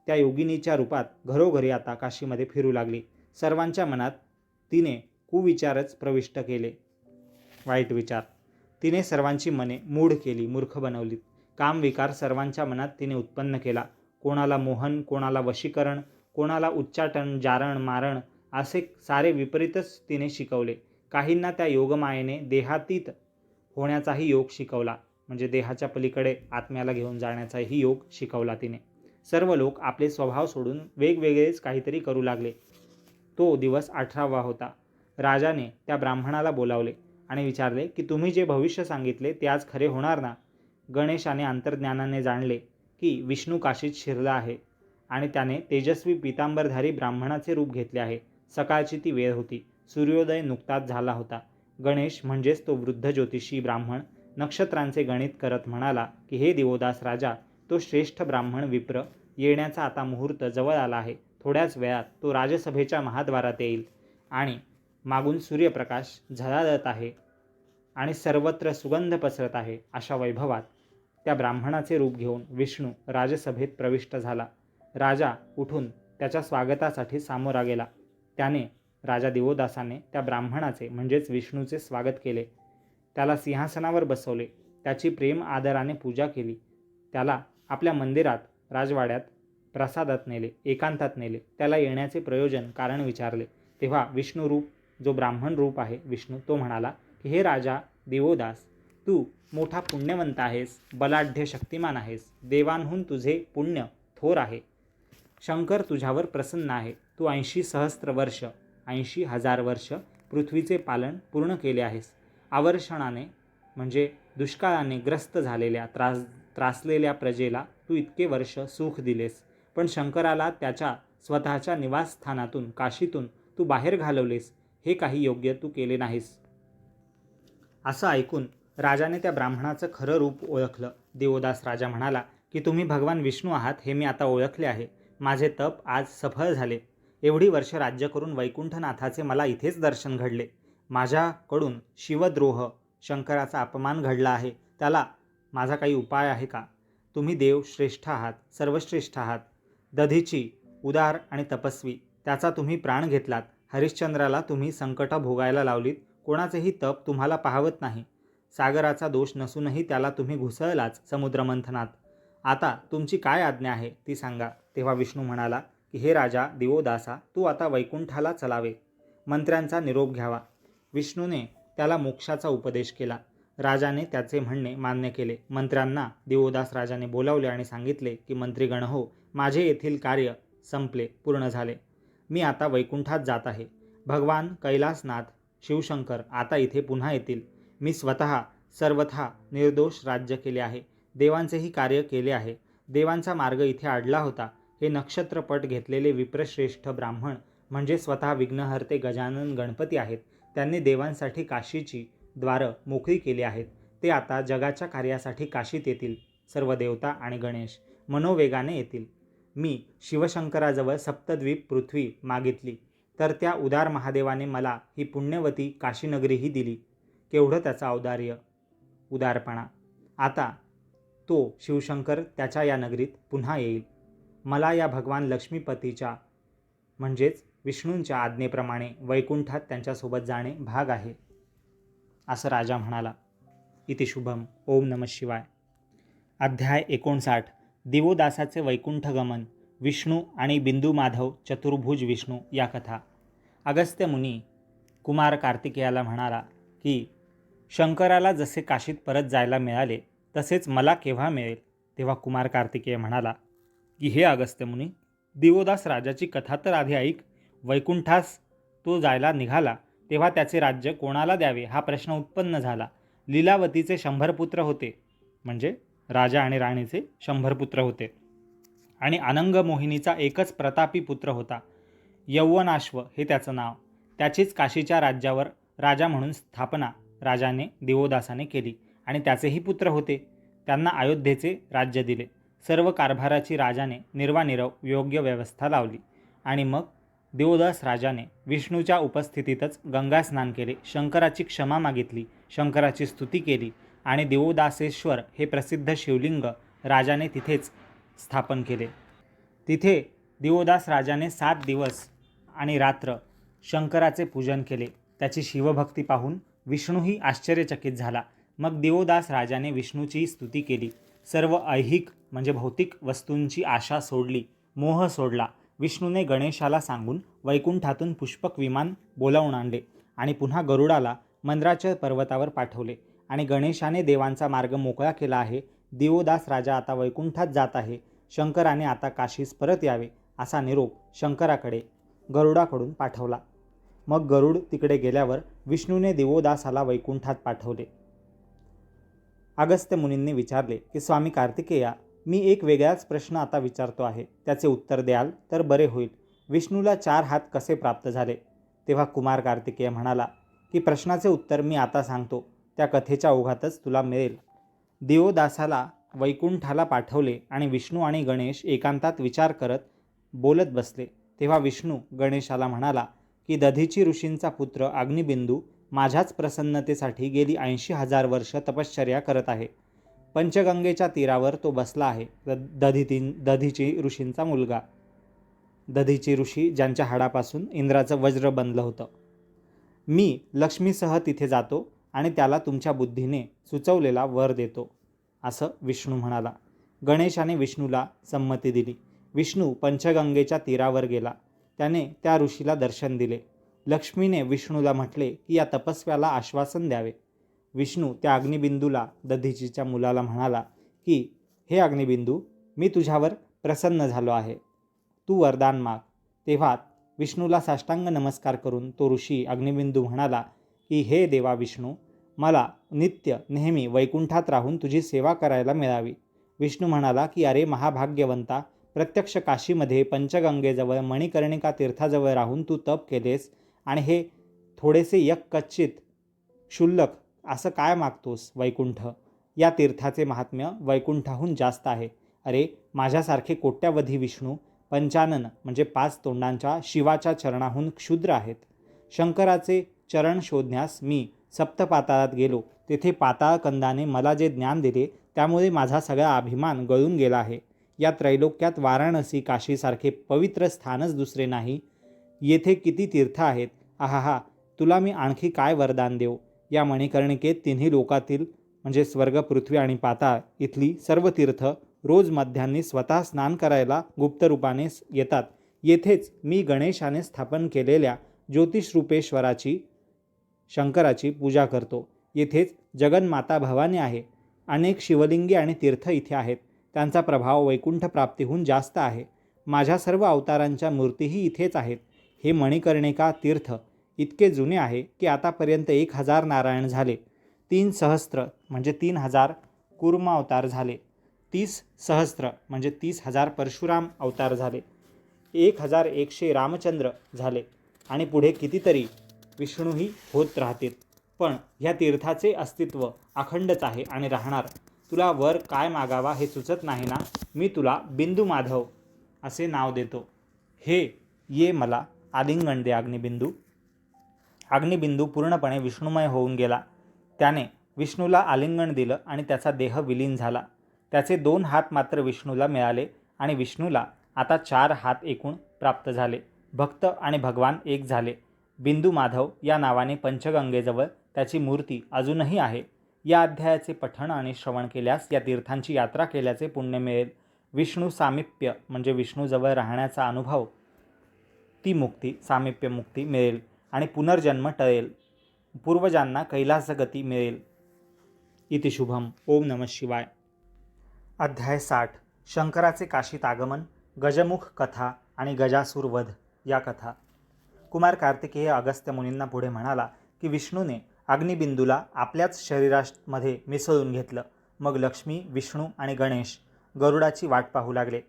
Speaker 1: त्या योगिनीच्या रूपात घरोघरी आता काशीमध्ये फिरू लागली. सर्वांच्या मनात तिने कुविचारच प्रविष्ट केले, वाईट विचार. तिने सर्वांची मने मूढ केली, मूर्ख बनवली. कामविकार सर्वांच्या मनात तिने उत्पन्न केला. कोणाला मोहन, कोणाला वशीकरण, कोणाला उच्चाटन, जारण, मारण असे सारे विपरीतच तिने शिकवले. काहींना त्या योगमायेने देहातीत होण्याचाही योग शिकवला, म्हणजे देहाच्या पलीकडे आत्म्याला घेऊन जाण्याचाही योग शिकवला तिने. सर्व लोक आपले स्वभाव सोडून वेगवेगळेच काहीतरी करू लागले. तो दिवस 18वा होता. राजाने त्या ब्राह्मणाला बोलावले आणि विचारले की तुम्ही जे भविष्य सांगितले ते आज खरे होणार ना? गणेशाने अंतर्ज्ञानाने जाणले की विष्णू काशीत शिरला आहे आणि त्याने तेजस्वी पितांबरधारी ब्राह्मणाचे रूप घेतले आहे. सकाळची ती वेळ होती. सूर्योदय नुकताच झाला होता. गणेश म्हणजेच तो वृद्ध ज्योतिषी ब्राह्मण नक्षत्रांचे गणित करत म्हणाला की हे दिवोदास राजा, तो श्रेष्ठ ब्राह्मण विप्र येण्याचा आता मुहूर्त जवळ आला आहे. थोड्याच वेळात तो राजसभेच्या महाद्वारात येईल आणि मागून सूर्यप्रकाश झळाळत आहे आणि सर्वत्र सुगंध पसरत आहे. अशा वैभवात त्या ब्राह्मणाचे रूप घेऊन विष्णू राजसभेत प्रविष्ट झाला. राजा उठून त्याच्या स्वागतासाठी सामोरा गेला. त्याने राजा दिवोदासाने त्या ब्राह्मणाचे म्हणजेच विष्णूचे स्वागत केले. त्याला सिंहासनावर बसवले. त्याची प्रेम आदराने पूजा केली. त्याला आपल्या मंदिरात, राजवाड्यात, प्रसादात नेले, एकांतात नेले. त्याला येण्याचे प्रयोजन, कारण विचारले. तेव्हा विष्णुरूप, जो ब्राह्मण रूप आहे विष्णू, तो म्हणाला की हे राजा दिवोदास, तू मोठा पुण्यवंत आहेस, बलाढ्य शक्तिमान आहेस. देवांहून तुझे पुण्य थोर आहे. शंकर तुझ्यावर प्रसन्न आहे. तू 80 सहस्त्र वर्ष, 80,000 वर्ष पृथ्वीचे पालन पूर्ण केले आहेस. आवर्षणाने म्हणजे दुष्काळाने ग्रस्त झालेल्या त्रासलेल्या प्रजेला तू इतके वर्ष सुख दिलेस. पण शंकराला त्याच्या स्वतःच्या निवासस्थानातून, काशीतून तू बाहेर घालवलेस. हे काही योग्य तू केले नाहीस. असं ऐकून राजाने त्या ब्राह्मणाचं खरं रूप ओळखलं. दिवोदास राजा म्हणाला की तुम्ही भगवान विष्णू आहात हे मी आता ओळखले आहे. माझे तप आज सफळ झाले. एवढी वर्ष राज्य करून वैकुंठनाथाचे मला इथेच दर्शन घडले. माझ्याकडून शिवद्रोह, शंकराचा अपमान घडला आहे. त्याला माझा काही उपाय आहे का? तुम्ही देव श्रेष्ठ आहात, सर्वश्रेष्ठ आहात. दधीची, उदार आणि तपस्वी, त्याचा तुम्ही प्राण घेतलात. हरिश्चंद्राला तुम्ही संकट भोगायला लावलीत. कोणाचेही तप तुम्हाला पाहवत नाही. सागराचा दोष नसूनही त्याला तुम्ही घुसळलाच समुद्रमंथनात. आता तुमची काय आज्ञा आहे ती सांगा. तेव्हा विष्णू म्हणाला की हे राजा दिवोदासा, तू आता वैकुंठाला चलावे, मंत्र्यांचा निरोप घ्यावा. विष्णूने त्याला मोक्षाचा उपदेश केला. राजाने त्याचे म्हणणे मान्य केले. मंत्र्यांना दिवोदास राजाने बोलावले आणि सांगितले की मंत्रीगण हो, माझे येथील कार्य संपले, पूर्ण झाले. मी आता वैकुंठात जात आहे. भगवान कैलासनाथ शिवशंकर आता इथे पुन्हा येतील. मी स्वतः सर्वथा निर्दोष राज्य केले आहे. देवांचेही कार्य केले आहे. देवांचा मार्ग इथे अडला होता. हे नक्षत्रपट घेतलेले विप्रश्रेष्ठ ब्राह्मण म्हणजे स्वतः विघ्नहर्ते गजानन गणपती आहेत. त्यांनी देवांसाठी काशीची द्वारं मोकळी केली आहेत. ते आता जगाच्या कार्यासाठी काशीत येतील. सर्व देवता आणि गणेश मनोवेगाने येतील. मी शिवशंकराजवळ सप्तद्वीप पृथ्वी मागितली, तर त्या उदार महादेवाने मला ही पुण्यवती काशीनगरीही दिली. केवढं त्याचा औदार्य, उदारपणा. आता तो शिवशंकर त्याच्या या नगरीत पुन्हा येईल. मला या भगवान लक्ष्मीपतीच्या म्हणजेच विष्णूंच्या आज्ञेप्रमाणे वैकुंठात त्यांच्यासोबत जाणे भाग आहे, असं राजा म्हणाला. इति शुभम. ओम नमः शिवाय. अध्याय 59. दिवोदासाचे वैकुंठगमन. विष्णू आणि बिंदू माधव चतुर्भुज विष्णू या कथा. अगस्त्य मुनी कुमार कार्तिकेयाला म्हणाला की शंकराला जसे काशीत परत जायला मिळाले तसेच मला केव्हा मिळेल? तेव्हा कुमार कार्तिकेय म्हणाला की हे अगस्त्य मुनी, दिवोदास राजाची कथा तर आधी ऐक. वैकुंठास तो जायला निघाला तेव्हा त्याचे राज्य कोणाला द्यावे हा प्रश्न उत्पन्न झाला. लीलावतीचे 100 पुत्र होते, म्हणजे राजा आणि राणीचे 100 पुत्र होते. आणि अनंग मोहिनीचा एकच प्रतापी पुत्र होता. यौवनाश्व हे त्याचं नाव. त्याचीच काशीच्या राज्यावर राजा म्हणून स्थापना राजाने दिवोदासाने केली आणि त्याचेही पुत्र होते. त्यांना अयोध्येचे राज्य दिले. सर्व कारभाराची राजाने निर्वानिरव योग्य व्यवस्था लावली. आणि मग देवदास राजाने विष्णूच्या उपस्थितीतच गंगा स्नान केले, शंकराची क्षमा मागितली, शंकराची स्तुती केली आणि देवदासेश्वर हे प्रसिद्ध शिवलिंग राजाने तिथेच स्थापन केले. तिथे देवदास राजाने 7 दिवस आणि रात्र शंकराचे पूजन केले. त्याची शिवभक्ती पाहून विष्णूही आश्चर्यचकित झाला. मग देवदास राजाने विष्णूची स्तुती केली. सर्व ऐहिक म्हणजे भौतिक वस्तूंची आशा सोडली, मोह सोडला. विष्णूने गणेशाला सांगून वैकुंठातून पुष्पक विमान बोलावून आणले आणि पुन्हा गरुडाला मंद्राच्या पर्वतावर पाठवले. आणि गणेशाने देवांचा मार्ग मोकळा केला आहे. देवदास राजा आता वैकुंठात जात आहे. शंकराने आता काशीस परत यावे असा निरोप शंकराकडे गरुडाकडून पाठवला. मग गरुड तिकडे गेल्यावर विष्णूने देवदासाला वैकुंठात पाठवले. अगस्त्य मुनींनी विचारले की स्वामी कार्तिकेया, मी एक वेगळाच प्रश्न आता विचारतो आहे, त्याचे उत्तर द्याल तर बरे होईल. विष्णूला 4 हात कसे प्राप्त झाले? तेव्हा कुमार कार्तिकेय म्हणाला की प्रश्नाचे उत्तर मी आता सांगतो, त्या कथेच्या ओघातच तुला मिळेल. देवदासाला वैकुंठाला पाठवले आणि विष्णू आणि गणेश एकांतात विचार करत बोलत बसले. तेव्हा विष्णू गणेशाला म्हणाला की दधीची ऋषींचा पुत्र अग्निबिंदू माझ्याच प्रसन्नतेसाठी गेली 80,000 वर्ष तपश्चर्या करत आहे. पंचगंगेच्या तीरावर तो बसला आहे. दधीची ऋषींचा मुलगा, दधीची ऋषी ज्यांच्या हाडापासून इंद्राचं वज्र बनलं होतं. मी लक्ष्मीसह तिथे जातो आणि त्याला तुमच्या बुद्धीने सुचवलेला वर देतो, असं विष्णू म्हणाला. गणेशाने विष्णूला संमती दिली. विष्णू पंचगंगेच्या तीरावर गेला. त्याने त्या ऋषीला दर्शन दिले. लक्ष्मीने विष्णूला म्हटले की या तपस्व्याला आश्वासन द्यावे. विष्णू त्या अग्निबिंदूला, दधीचीच्या मुलाला म्हणाला की हे अग्निबिंदू, मी तुझ्यावर प्रसन्न झालो आहे, तू वरदान माग. तेव्हा विष्णूला साष्टांग नमस्कार करून तो ऋषी अग्निबिंदू म्हणाला की हे देवा विष्णू, मला नित्य नेहमी वैकुंठात राहून तुझी सेवा करायला मिळावी. विष्णू म्हणाला की अरे महाभाग्यवंता, प्रत्यक्ष काशीमध्ये पंचगंगेजवळ मणिकर्णिका तीर्थाजवळ राहून तू तप केलेस आणि हे थोडेसे यक्कचित क्षुल्लक असं काय मागतोस? वैकुंठ, या तीर्थाचे महात्म्य वैकुंठाहून जास्त आहे. अरे माझ्यासारखे कोट्यावधी विष्णू पंचानन म्हणजे 5 तोंडांच्या शिवाच्या चरणाहून क्षुद्र आहेत. शंकराचे चरण शोधण्यास मी सप्तपाताळात गेलो. तेथे पाताळकंदाने मला जे ज्ञान दिले त्यामुळे माझा सगळा अभिमान गळून गेला आहे. या त्रैलोक्यात वाराणसी काशीसारखे पवित्र स्थानच दुसरे नाही. येथे किती तीर्थ आहेत. आहाहा, तुला मी आणखी काय वरदान देऊ? या मणिकर्णिकेत तिन्ही लोकातील म्हणजे स्वर्ग, पृथ्वी आणि पाताळ इथली सर्व तीर्थ रोज मध्यान्ही स्वतः स्नान करायला गुप्तरूपाने येतात. येथेच मी गणेशाने स्थापन केलेल्या ज्योतिषरूपेश्वराची, शंकराची पूजा करतो. येथेच जगन्माता भवानी आहे. अनेक शिवलिंगे आणि तीर्थ इथे आहेत. त्यांचा प्रभाव वैकुंठ प्राप्तीहून जास्त आहे. माझ्या सर्व अवतारांच्या मूर्तीही इथेच आहेत. हे मणिकर्णिका तीर्थ इतके जुने आहे की आतापर्यंत 1000 नारायण झाले, 3 सहस्त्र म्हणजे 3000 कूर्म अवतार झाले, 30 सहस्त्र म्हणजे 30,000 परशुराम अवतार झाले, 1100 रामचंद्र झाले आणि पुढे कितीतरी विष्णूही होत राहतील. पण ह्या तीर्थाचे अस्तित्व अखंडच आहे आणि राहणार. तुला वर काय मागावा हे सुचत नाही ना? मी तुला बिंदू माधव असे नाव देतो. हे ये मला आलिंगन दे अग्निबिंदू. अग्निबिंदू पूर्णपणे विष्णुमय होऊन गेला. त्याने विष्णूला आलिंगन दिलं आणि त्याचा देह विलीन झाला. त्याचे 2 हात मात्र विष्णूला मिळाले आणि विष्णूला आता 4 हात एकूण प्राप्त झाले. भक्त आणि भगवान एक झाले. बिंदू माधव या नावाने पंचगंगेजवळ त्याची मूर्ती अजूनही आहे. या अध्यायाचे पठण आणि श्रवण केल्यास या तीर्थांची यात्रा केल्याचे पुण्य मिळेल. विष्णू सामिप्य म्हणजे विष्णूजवळ राहण्याचा अनुभव, ती मुक्ती, सामिप्य मुक्ती मिळेल आणि पुनर्जन्म टळेल. पूर्वजांना कैलासगती मिळेल. इति शुभम. ओम नमः शिवाय. अध्याय 60. शंकराचे काशीत आगमन, गजमुख कथा आणि गजासूर वध या कथा. कुमार कार्तिकेय अगस्त्य मुनींना पुढे म्हणाला की विष्णूने अग्निबिंदूला आपल्याच शरीरामध्ये मिसळून घेतलं. मग लक्ष्मी, विष्णू आणि गणेश गरुडाची वाट पाहू लागले.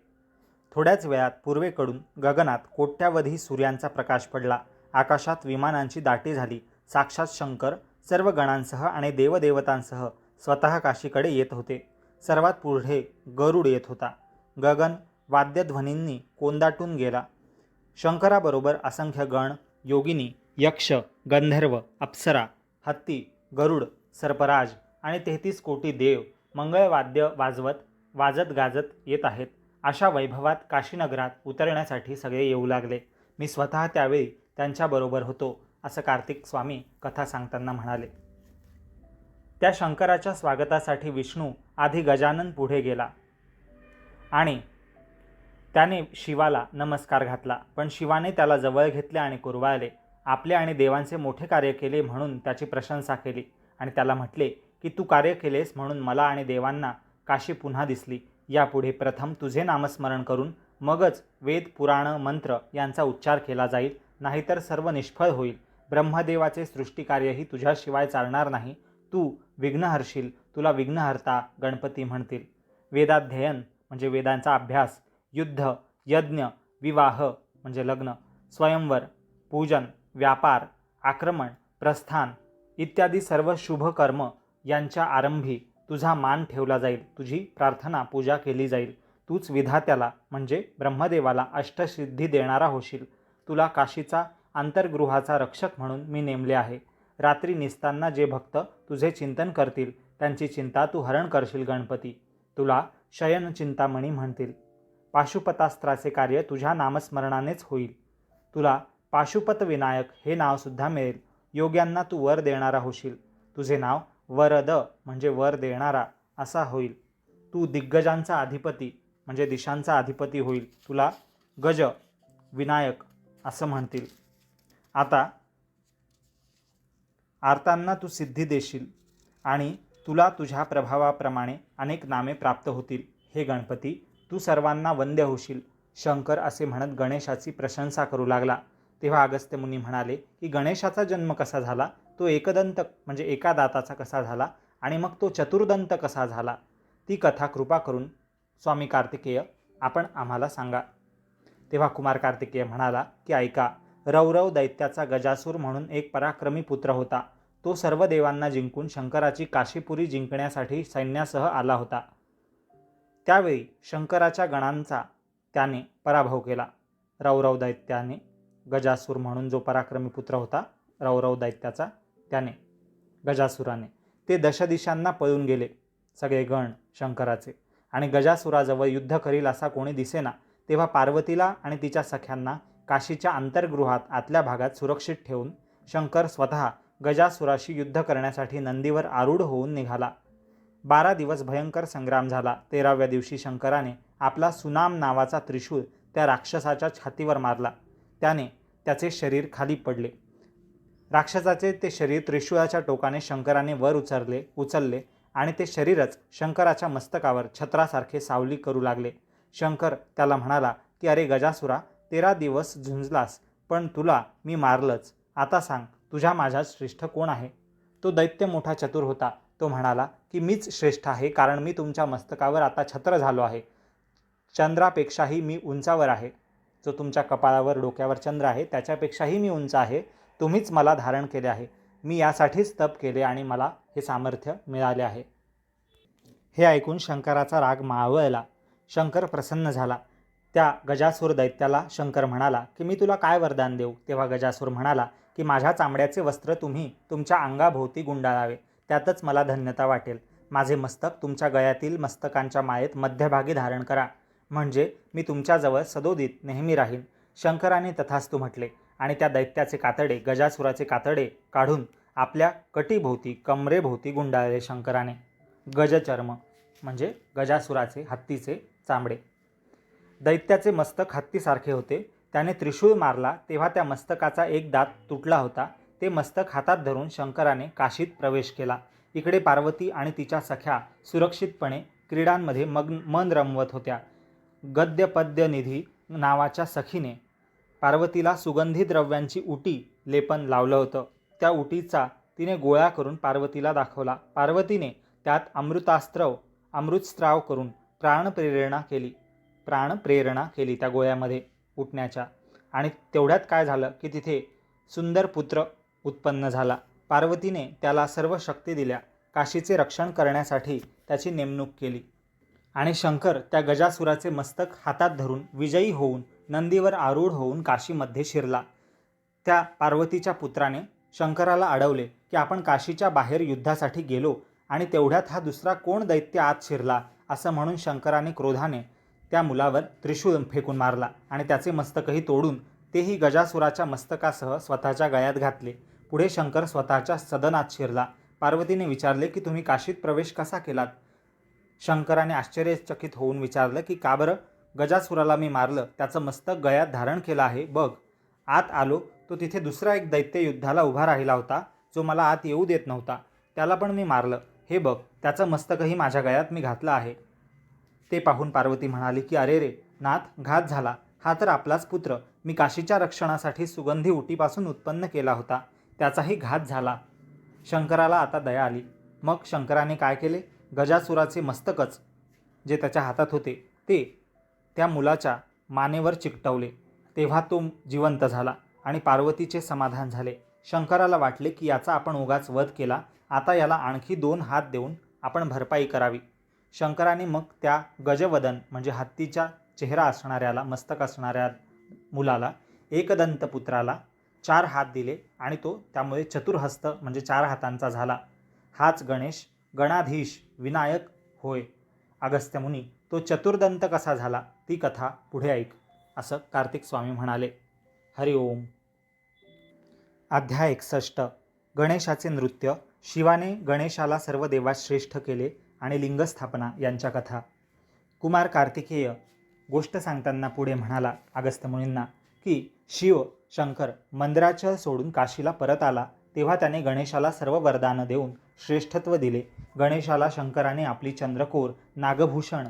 Speaker 1: थोड्याच वेळात पूर्वेकडून गगनात कोट्यावधी सूर्यांचा प्रकाश पडला. आकाशात विमानांची दाटी झाली. साक्षात शंकर सर्व गणांसह आणि देवदेवतांसह स्वतः काशीकडे येत होते. सर्वात पुढे गरुड येत होता. गगन वाद्यध्वनींनी कोंदाटून गेला. शंकराबरोबर असंख्य गण, योगिनी, यक्ष, गंधर्व, अप्सरा, हत्ती, गरुड, सर्पराज आणि 33 कोटी देव मंगळवाद्य वाजत गाजत येत आहेत. अशा वैभवात काशीनगरात उतरण्यासाठी सगळे येऊ लागले. मी स्वतः त्यावेळी त्यांच्याबरोबर होतो, असं कार्तिक स्वामी कथा सांगताना म्हणाले. त्या शंकराच्या स्वागतासाठी विष्णू आधी गजानन पुढे गेला आणि त्याने शिवाला नमस्कार घातला. पण शिवाने त्याला जवळ घेतले आणि कुरवाळले. आपले आणि देवांचे मोठे कार्य केले म्हणून त्याची प्रशंसा केली आणि त्याला म्हटले की तू कार्य केलेस म्हणून मला आणि देवांना काशी पुन्हा दिसली. यापुढे प्रथम तुझे नामस्मरण करून मगच वेद, पुराण, मंत्र यांचा उच्चार केला जाईल, नाहीतर सर्व निष्फळ होईल. ब्रह्मदेवाचे सृष्टिकार्यही तुझ्याशिवाय चालणार नाही. तू विघ्नहर्शील, तुला विघ्नहर्ता गणपती म्हणतील. वेदाध्ययन म्हणजे वेदांचा अभ्यास, युद्ध, यज्ञ, विवाह म्हणजे लग्न, स्वयंवर, पूजन, व्यापार, आक्रमण, प्रस्थान इत्यादी सर्व शुभ कर्म यांच्या आरंभी तुझा मान ठेवला जाईल. तुझी प्रार्थना पूजा केली जाईल. तूच विधात्याला म्हणजे ब्रह्मदेवाला अष्टसिद्धी देणारा होशील. तुला काशीचा अंतर्गृहाचा रक्षक म्हणून मी नेमले आहे. रात्री निसताना जे भक्त तुझे चिंतन करतील त्यांची चिंता तू हरण करशील गणपती. तुला शयनचिंतामणी म्हणतील. पाशुपतास्त्राचे कार्य तुझ्या नामस्मरणानेच होईल. तुला पाशुपत विनायक हे नावसुद्धा मिळेल. योग्यांना तू वर देणारा होशील. तुझे नाव वरद म्हणजे वर देणारा असा होईल. तू दिग्गजांचा अधिपती म्हणजे दिशांचा अधिपती होईल. तुला गज विनायक असं म्हणतील. आता आर्तांना तू सिद्धी देशील आणि तुला तुझ्या प्रभावाप्रमाणे अनेक नामे प्राप्त होतील. हे गणपती, तू सर्वांना वंद्य होशील. शंकर असे म्हणत गणेशाची प्रशंसा करू लागला. तेव्हा अगस्त्य मुनी म्हणाले की गणेशाचा जन्म कसा झाला, तो एकदंत म्हणजे एका दाताचा कसा झाला आणि मग तो चतुर्दंत कसा झाला, ती कथा कृपा करून स्वामी कार्तिकेय आपण आम्हाला सांगा. तेव्हा कुमार कार्तिकेय म्हणाला की ऐका, रौरव दैत्याचा गजासूर म्हणून एक पराक्रमी पुत्र होता. तो सर्व देवांना जिंकून शंकराची काशीपुरी जिंकण्यासाठी सैन्यासह आला होता. त्यावेळी शंकराच्या गणांचा त्याने पराभव केला. रौरव दैत्याने, गजासूर म्हणून जो पराक्रमी पुत्र होता रौरव दैत्याचा, त्याने, गजासुराने, ते दशदिशांना पळून गेले सगळे गण शंकराचे. आणि गजासुराजवळ युद्ध करील असा कोणी दिसेना. तेव्हा पार्वतीला आणि तिच्या सख्यांना काशीच्या अंतर्गृहात आतल्या भागात सुरक्षित ठेवून शंकर स्वतः गजासुराशी युद्ध करण्यासाठी नंदीवर आरूढ होऊन निघाला. 12 दिवस भयंकर संग्राम झाला. 13व्या दिवशी शंकराने आपला सुनाम नावाचा त्रिशूळ त्या राक्षसाच्या छातीवर मारला. त्याने त्याचे शरीर खाली पडले. राक्षसाचे ते शरीर त्रिशूळाच्या टोकाने शंकराने वर उचलले आणि ते शरीरच शंकराच्या मस्तकावर छत्रासारखे सावली करू लागले. शंकर त्याला म्हणाला की अरे गजासुरा, 13 दिवस झुंजलास पण तुला मी मारलंच. आता सांग, तुझ्या माझ्यात श्रेष्ठ कोण आहे? तो दैत्य मोठा चतुर होता. तो म्हणाला की मीच श्रेष्ठ आहे, कारण मी तुमच्या मस्तकावर आता छत्र झालो आहे. चंद्रापेक्षाही मी उंचावर आहे. जो तुमच्या कपाळावर डोक्यावर चंद्र आहे त्याच्यापेक्षाही मी उंच आहे. तुम्हीच मला धारण केले आहे. मी यासाठीच तप केले आणि मला हे सामर्थ्य मिळाले आहे. हे ऐकून शंकराचा राग मावळला. शंकर प्रसन्न झाला. त्या गजासूर दैत्याला शंकर म्हणाला की मी तुला काय वरदान देऊ? तेव्हा गजासूर म्हणाला की माझ्या चामड्याचे वस्त्र तुम्ही तुमच्या अंगाभोवती गुंडाळावे, त्यातच मला धन्यता वाटेल. माझे मस्तक तुमच्या गळ्यातील मस्तकांच्या माळेत मध्यभागी धारण करा, म्हणजे मी तुमच्याजवळ सदोदित नेहमी राहीन. शंकराने तथास्तु म्हटले आणि त्या दैत्याचे कातडे, गजासुराचे कातडे काढून आपल्या कटीभोवती, कमरेभोवती गुंडाळले शंकराने. गजचर्म म्हणजे गजासुराचे हत्तीचे चामडे. दैत्याचे मस्तक हत्तीसारखे होते. त्याने त्रिशूळ मारला तेव्हा त्या मस्तकाचा एक दात तुटला होता. ते मस्तक हातात धरून शंकराने काशीत प्रवेश केला. इकडे पार्वती आणि तिच्या सख्या सुरक्षितपणे क्रीडांमध्ये मन रमवत होत्या. गद्यपद्यनिधी नावाच्या सखीने पार्वतीला सुगंधी द्रव्यांची उटी लेपन लावलं होतं. त्या उटीचा तिने गोळा करून पार्वतीला दाखवला. पार्वतीने त्यात अमृतस्त्राव करून प्राणप्रेरणा केली त्या गोळ्यामध्ये उठण्याच्या. आणि तेवढ्यात काय झालं की तिथे सुंदर पुत्र उत्पन्न झाला. पार्वतीने त्याला सर्व शक्ती दिल्या. काशीचे रक्षण करण्यासाठी त्याची नेमणूक केली आणि शंकर त्या गजासुराचे मस्तक हातात धरून विजयी होऊन नंदीवर आरूढ होऊन काशीमध्ये शिरला. त्या पार्वतीच्या पुत्राने शंकराला अडवले की आपण काशीच्या बाहेर युद्धासाठी गेलो आणि तेवढ्यात हा दुसरा कोण दैत्य आत शिरला असं म्हणून शंकराने क्रोधाने त्या मुलावर त्रिशूळ फेकून मारला आणि त्याचे मस्तकही तोडून तेही गजासुराच्या मस्तकासह स्वतःच्या गळ्यात घातले. पुढे शंकर स्वतःच्या सदनात शिरला. पार्वतीने विचारले की तुम्ही काशीत प्रवेश कसा केलात? शंकराने आश्चर्यचकित होऊन विचारलं की का बरं? गजासुराला मी मारलं, त्याचं मस्तक गळ्यात धारण केलं आहे बघ. आत आलो तो तिथे दुसरा एक दैत्य युद्धाला उभा राहिला होता जो मला आत येऊ देत नव्हता. त्याला पण मी मारलं. हे बघ, त्याचं मस्तकही माझ्या गळ्यात मी घातलं आहे. ते पाहून पार्वती म्हणाली की अरे रे नाथ, घात झाला. हा तर आपलाच पुत्र. मी काशीच्या रक्षणासाठी सुगंधी उटीपासून उत्पन्न केला होता, त्याचाही घात झाला. शंकराला आता दया आली. मग शंकराने काय केले? गजासुराचे मस्तकच जे त्याच्या हातात होते ते त्या मुलाच्या मानेवर चिकटवले. तेव्हा तो जिवंत झाला आणि पार्वतीचे समाधान झाले. शंकराला वाटले की याचा आपण उगाच वध केला, आता याला आणखी 2 हात देऊन आपण भरपाई करावी. शंकराने मग त्या गजवदन म्हणजे हत्तीचा चेहरा असणाऱ्याला, मस्तक असणाऱ्या मुलाला, एकदंत पुत्राला 4 हात दिले आणि तो त्यामुळे चतुर्हस्त म्हणजे 4 हातांचा झाला. हाच गणेश, गणाधीश, विनायक होय. अगस्त्य मुनी, तो चतुर्दंत कसा झाला ती कथा पुढे ऐक, असं कार्तिक स्वामी म्हणाले. हरि ओम. अध्याय 61. गणेशाचे नृत्य. शिवाने गणेशाला सर्व देवात श्रेष्ठ केले आणि लिंगस्थापना यांच्या कथा. कुमार कार्तिकेय गोष्ट सांगताना पुढे म्हणाला अगस्त्य मुनींना की शिव शंकर मंदिराचं सोडून काशीला परत आला तेव्हा त्याने गणेशाला सर्व वरदानं देऊन श्रेष्ठत्व दिले. गणेशाला शंकराने आपली चंद्रकोर, नागभूषण,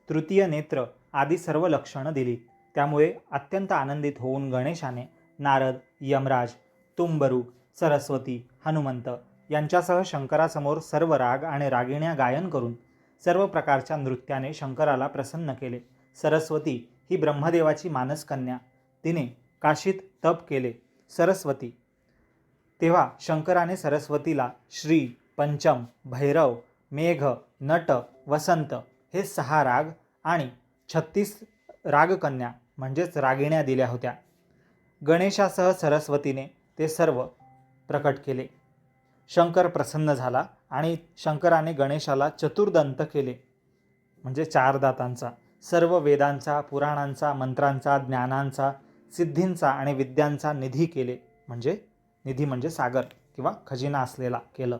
Speaker 1: तृतीय नेत्र आदी सर्व लक्षणं दिली. त्यामुळे अत्यंत आनंदित होऊन गणेशाने नारद, यमराज, तुंबरू, सरस्वती, हनुमंत यांच्यासह शंकरासमोर सर्व राग आणि रागिण्या गायन करून सर्व प्रकारच्या नृत्याने शंकराला प्रसन्न केले. सरस्वती ही ब्रह्मदेवाची मानसकन्या. तिने काशीत तप केले. सरस्वती तेव्हा शंकराने सरस्वतीला श्री, पंचम, भैरव, मेघ, नट, वसंत हे 6 राग आणि 36 रागकन्या म्हणजेच रागिण्या दिल्या होत्या. गणेशासह सरस्वतीने ते सर्व प्रकट केले. शंकर प्रसन्न झाला आणि शंकराने गणेशाला चतुर्दंत केले म्हणजे 4 दातांचा, सर्व वेदांचा, पुराणांचा, मंत्रांचा, ज्ञानांचा, सिद्धींचा आणि विद्यांचा निधी केले निधी म्हणजे सागर किंवा खजिना असलेला केलं.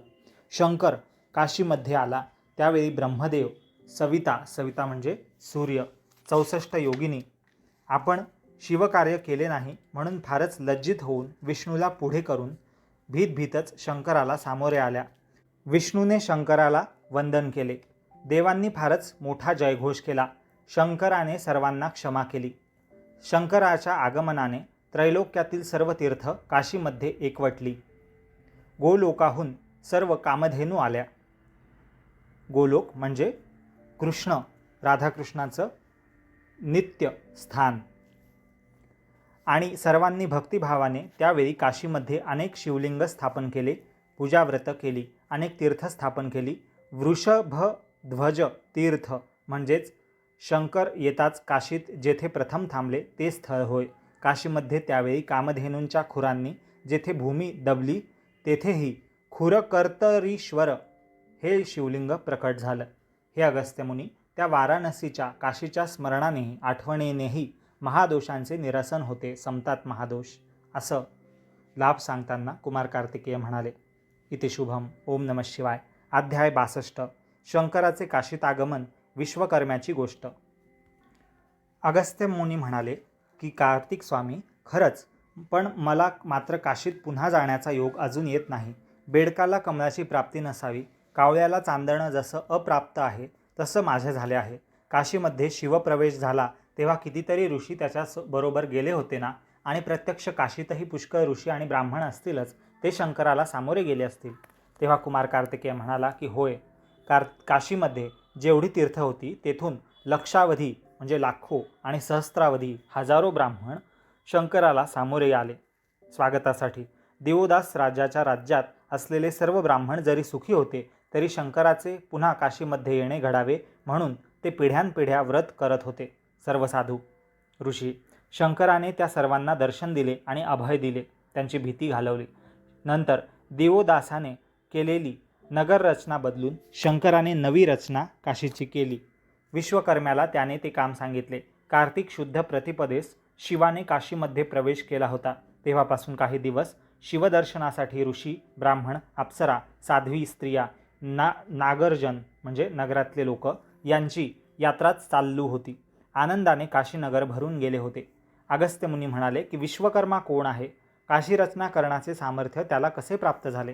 Speaker 1: शंकर काशीमध्ये आला त्यावेळी ब्रह्मदेव, सविता म्हणजे सूर्य, 64 योगिनी आपण शिवकार्य केले नाही म्हणून फारच लज्जित होऊन विष्णूला पुढे करून भीतच शंकराला सामोरे आल्या. विष्णूने शंकराला वंदन केले. देवांनी फारच मोठा जयघोष केला. शंकराने सर्वांना क्षमा केली. शंकराच्या आगमनाने त्रैलोक्यातील सर्व तीर्थ काशीमध्ये एकवटली. गोलोकाहून सर्व कामधेनू आल्या. गोलोक म्हणजे कृष्ण, राधाकृष्णाचं नित्य स्थान. आणि सर्वांनी भक्तिभावाने त्यावेळी काशीमध्ये अनेक शिवलिंग स्थापन केले, पूजाव्रत केली, अनेक तीर्थ स्थापन केली. वृषभध्वज तीर्थ म्हणजेच शंकर येताच काशीत जेथे प्रथम थांबले ते स्थळ होय. काशीमध्ये त्यावेळी कामधेनूंच्या खुरांनी जेथे भूमी दबली तेथेही खुरकर्तरीश्वर हे शिवलिंग प्रकट झालं. हे अगस्त्यमुनी, त्या वाराणसीच्या काशीच्या स्मरणानेही आठवणीनेही महादोषांचे निरसन होते, संपतात महादोष, असं लाभ सांगताना कुमार कार्तिकेय म्हणाले. इति शुभम. ओम नमः शिवाय. अध्याय 62. शंकराचे काशीत आगमन, विश्वकर्म्याची गोष्ट. अगस्त्य मुनी म्हणाले की कार्तिक स्वामी, खरंच, पण मला मात्र काशीत पुन्हा जाण्याचा योग अजून येत नाही. बेडकाला कमळाची प्राप्ती नसावी, कावळ्याला चांदणं जसं अप्राप्त आहे तसं माझे झाले आहे. काशीमध्ये शिवप्रवेश झाला तेव्हा कितीतरी ऋषी त्याच्या बरोबर गेले होते ना, आणि प्रत्यक्ष काशीतही पुष्कळ ऋषी आणि ब्राह्मण असतीलच, ते शंकराला सामोरे गेले असतील. तेव्हा कुमार कार्तिकेय म्हणाला की होय, काशीमध्ये जेवढी तीर्थ होती तेथून लक्षावधी म्हणजे लाखो आणि सहस्त्रावधी हजारो ब्राह्मण शंकराला सामोरे आले स्वागतासाठी. दिवोदास राजाच्या राज्यात असलेले सर्व ब्राह्मण जरी सुखी होते तरी शंकराचे पुन्हा काशीमध्ये येणे घडावे म्हणून ते पिढ्यानपिढ्या व्रत करत होते. सर्व साधू ऋषी. शंकराने त्या सर्वांना दर्शन दिले आणि अभय दिले, त्यांची भीती घालवली. नंतर दिवोदासाने केलेली नगर रचना बदलून शंकराने नवी रचना काशीची केली. विश्वकर्म्याला त्याने ते काम सांगितले. कार्तिक शुद्ध प्रतिपदेस शिवाने काशीमध्ये प्रवेश केला होता. तेव्हापासून काही दिवस शिवदर्शनासाठी ऋषी, ब्राह्मण, अप्सरा, साध्वी स्त्रिया, नागरजन म्हणजे नगरातले लोक यांची यात्राच चालू होती. आनंदाने काशीनगर भरून गेले होते. अगस्त्य मुनी म्हणाले की विश्वकर्मा कोण आहे? काशी रचना करण्याचे सामर्थ्य त्याला कसे प्राप्त झाले?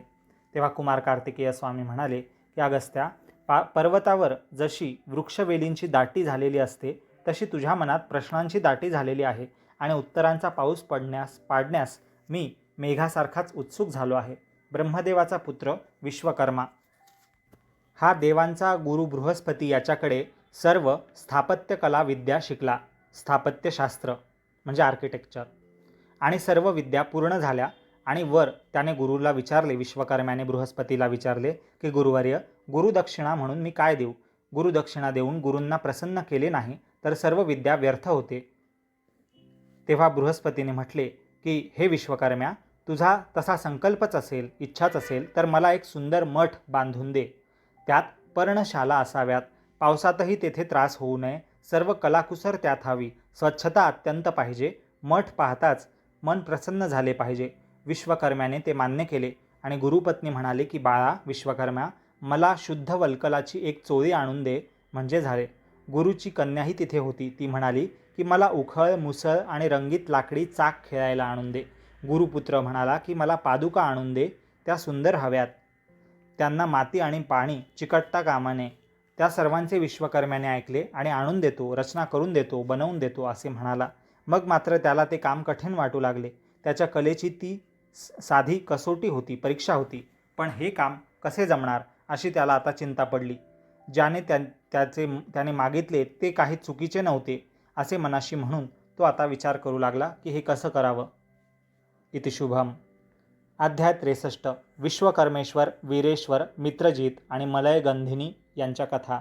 Speaker 1: तेव्हा कुमार कार्तिकेय स्वामी म्हणाले की अगस्त्या, पर्वतावर जशी वृक्षवेलींची दाटी झालेली असते तशी तुझ्या मनात प्रश्नांची दाटी झालेली आहे आणि उत्तरांचा पाऊस पाडण्यास मी मेघासारखाच उत्सुक झालो आहे. ब्रह्मदेवाचा पुत्र विश्वकर्मा हा देवांचा गुरु बृहस्पती याच्याकडे सर्व स्थापत्यकला विद्या शिकला. स्थापत्यशास्त्र म्हणजे आर्किटेक्चर आणि सर्व विद्या पूर्ण झाल्या आणि वर त्याने गुरुला विचारले, विश्वकर्म्याने बृहस्पतीला विचारले की गुरुवर्य, गुरुदक्षिणा म्हणून मी काय देऊ? गुरुदक्षिणा देऊन गुरूंना प्रसन्न केले नाही तर सर्व विद्या व्यर्थ होते. तेव्हा बृहस्पतीने म्हटले की हे विश्वकर्म्या, तुझा तसा संकल्पच असेल, इच्छाच असेल तर मला एक सुंदर मठ बांधून दे. त्यात पर्णशाला असाव्यात. पावसातही तेथे त्रास होऊ नये. सर्व कलाकुसर त्यात हवी. स्वच्छता अत्यंत पाहिजे. मठ पाहताच मन प्रसन्न झाले पाहिजे. विश्वकर्म्याने ते मान्य केले आणि गुरुपत्नी म्हणाले की बाळा विश्वकर्म्या, मला शुद्ध वल्कलाची एक चोळी आणून दे म्हणजे झाले. गुरुची कन्याही तिथे होती. ती म्हणाली की मला उखळ, मुसळ आणि रंगीत लाकडी चाक खेळायला आणून दे. गुरुपुत्र म्हणाला की मला पादुका आणून दे, त्या सुंदर हव्यात. त्यांना माती आणि पाणी चिकटता कामा नये. त्या सर्वांचे विश्वकर्म्याने ऐकले आणि आणून देतो, रचना करून देतो, बनवून देतो असे म्हणाला. मग मात्र त्याला ते काम कठीण वाटू लागले. त्याच्या कलेची ती साधी कसोटी होती, परीक्षा होती. पण हे काम कसे जमणार अशी त्याला आता चिंता पडली. ज्याने त्याने मागितले ते काही चुकीचे नव्हते असे मनाशी म्हणून तो आता विचार करू लागला की हे कसं करावं. इति शुभम. अध्याय 63. विश्वकर्मेश्वर, वीरेश्वर, मित्रजित आणि मलयगंधिनी यांच्या कथा.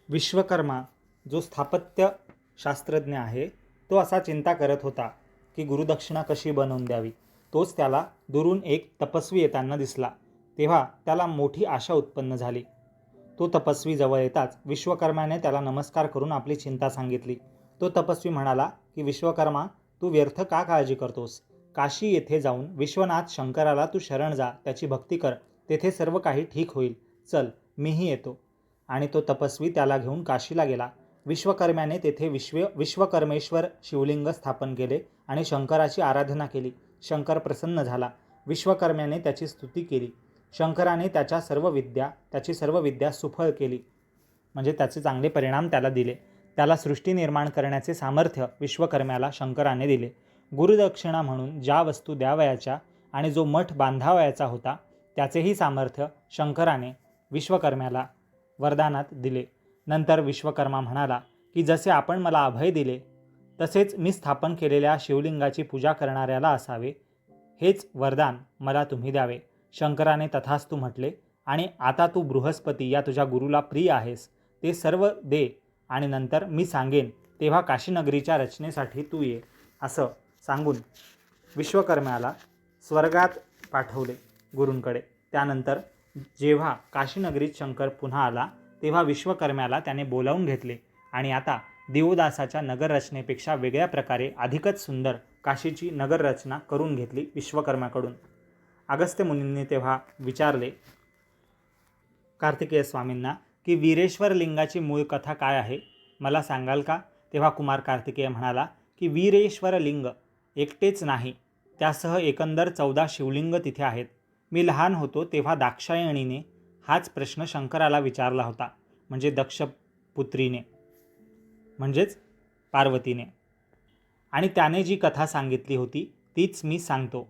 Speaker 1: विश्वकर्मा जो स्थापत्य शास्त्रज्ञ आहे तो असा चिंता करत होता की गुरुदक्षिणा कशी बनवून द्यावी. तोच त्याला दुरून एक तपस्वी येताना दिसला. तेव्हा त्याला मोठी आशा उत्पन्न झाली. तो तपस्वी जवळ येताच विश्वकर्म्याने त्याला नमस्कार करून आपली चिंता सांगितली. तो तपस्वी म्हणाला की विश्वकर्मा, तू व्यर्थ का काळजी करतोस? काशी येथे जाऊन विश्वनाथ शंकराला तू शरण जा, त्याची भक्ती कर, तेथे सर्व काही ठीक होईल. चल, मीही येतो. आणि तो तपस्वी त्याला घेऊन काशीला गेला. विश्वकर्म्याने तेथे विश्वकर्मेश्वर शिवलिंग स्थापन केले आणि शंकराची आराधना केली. शंकर प्रसन्न झाला. विश्वकर्म्याने त्याची स्तुती केली. शंकराने त्याची सर्व विद्या सुफळ केली, म्हणजे त्याचे चांगले परिणाम त्याला दिले. त्याला सृष्टी निर्माण करण्याचे सामर्थ्य विश्वकर्म्याला शंकराने दिले. गुरुदक्षिणा म्हणून ज्या वस्तू द्यावयाच्या आणि जो मठ बांधावयाचा होता त्याचेही सामर्थ्य शंकराने विश्वकर्म्याला वरदानात दिले. नंतर विश्वकर्मा म्हणाला की जसे आपण मला अभय दिले तसेच मी स्थापन केलेल्या शिवलिंगाची पूजा करणाऱ्याला असावे, हेच वरदान मला तुम्ही द्यावे. शंकराने तथास्तु म्हटले आणि आता तू बृहस्पती या तुझ्या गुरुला प्रिय आहेस, ते सर्व दे आणि नंतर मी सांगेन तेव्हा काशीनगरीच्या रचनेसाठी तू ये, असं सांगून विश्वकर्म्याला स्वर्गात पाठवले गुरूंकडे. त्यानंतर जेव्हा काशीनगरीत शंकर पुन्हा आला तेव्हा विश्वकर्म्याला त्याने बोलावून घेतले आणि आता दिवोदासाच्या नगररचनेपेक्षा वेगळ्या प्रकारे अधिकच सुंदर काशीची नगररचना करून घेतली विश्वकर्म्याकडून. अगस्त्य मुनींनी तेव्हा विचारले कार्तिकेय स्वामींना की वीरेश्वर लिंगाची मूळ कथा काय आहे, मला सांगाल का? तेव्हा कुमार कार्तिकेय म्हणाला की वीरेश्वर लिंग एकटेच नाही, त्यासह एकंदर 14 शिवलिंग तिथे आहेत. मी लहान होतो तेव्हा दाक्षायणीने हाच प्रश्न शंकराला विचारला होता, म्हणजे दक्षपुत्रीने म्हणजेच पार्वतीने, आणि त्याने जी कथा सांगितली होती तीच मी सांगतो.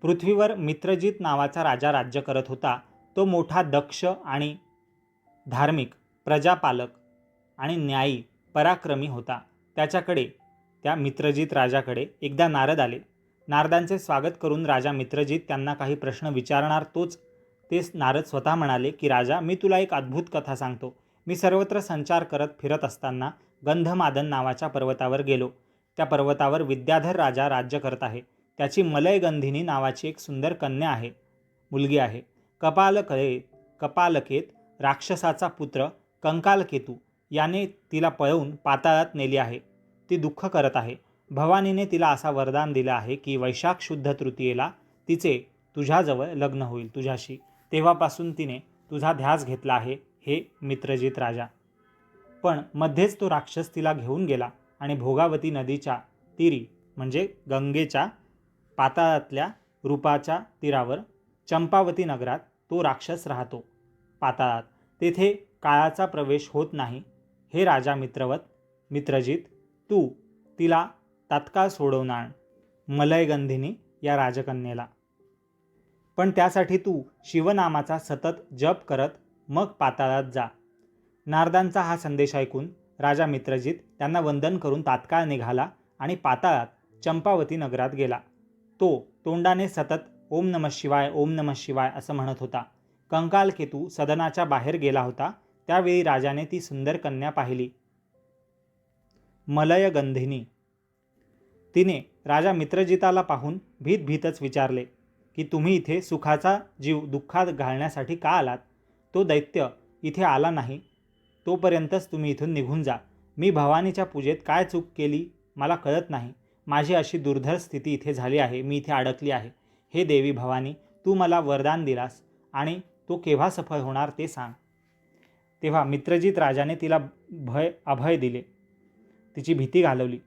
Speaker 1: पृथ्वीवर मित्रजित नावाचा राजा राज्य करत होता. तो मोठा दक्ष आणि धार्मिक, प्रजापालक आणि न्यायी, पराक्रमी होता. त्या मित्रजित राजाकडे एकदा नारद आले. नारदांचे स्वागत करून राजा मित्रजित त्यांना काही प्रश्न विचारणार तोच ते नारद स्वतः म्हणाले की राजा, मी तुला एक अद्भुत कथा सांगतो. मी सर्वत्र संचार करत फिरत असताना गंधमादन नावाच्या पर्वतावर गेलो. त्या पर्वतावर विद्याधर राजा राज्य करत आहे. त्याची मलयगंधिनी नावाची एक सुंदर कन्या आहे, मुलगी आहे. कपालकेत राक्षसाचा पुत्र कंकालकेतू याने तिला पळवून पाताळात नेली आहे. ती दुःख करत आहे. भवानीने तिला असा वरदान दिलं आहे की वैशाख शुद्ध तृतीयेला तिचे तुझ्याजवळ लग्न होईल, तुझ्याशी. तेव्हापासून तिने तुझा ध्यास घेतला आहे, हे मित्रजित राजा. पण मध्येच तो राक्षस तिला घेऊन गेला आणि भोगावती नदीच्या तीरी म्हणजे गंगेच्या पाताळातल्या रूपाच्या तीरावर चंपावती नगरात तो राक्षस राहतो. पाताळात तेथे काळाचा प्रवेश होत नाही. हे राजा मित्रजित, तू तिला तात्काळ सोडवून आण, मलयगंधिनी या राजकन्येला. पण त्यासाठी तू शिवनामाचा सतत जप करत मग पाताळात जा. नारदांचा हा संदेश ऐकून राजा मित्रजित त्यांना वंदन करून तात्काळ निघाला आणि पाताळात चंपावती नगरात गेला. तो तोंडाने सतत ओम नमः शिवाय, ओम नमः शिवाय असं म्हणत होता. कंकालकेतू सदनाच्या बाहेर गेला होता. त्यावेळी राजाने ती सुंदर कन्या पाहिली, मलयगंधिनी. तिने राजा मित्रजिताला पाहून भीतच विचारले की तुम्ही इथे सुखाचा जीव दुःखात घालण्यासाठी का आलात? तो दैत्य इथे आला नाही तोपर्यंतच तुम्ही इथून निघून जा. मी भवानीच्या पूजेत काय चूक केली मला कळत नाही. माझी अशी दुर्धर स्थिती इथे झाली आहे, मी इथे अडकली आहे. हे देवी भवानी, तू मला वरदान दिलास आणि तो केव्हा सफल होणार ते सांग. तेव्हा मित्रजित राजाने तिला अभय दिले, तिची भीती घालवली.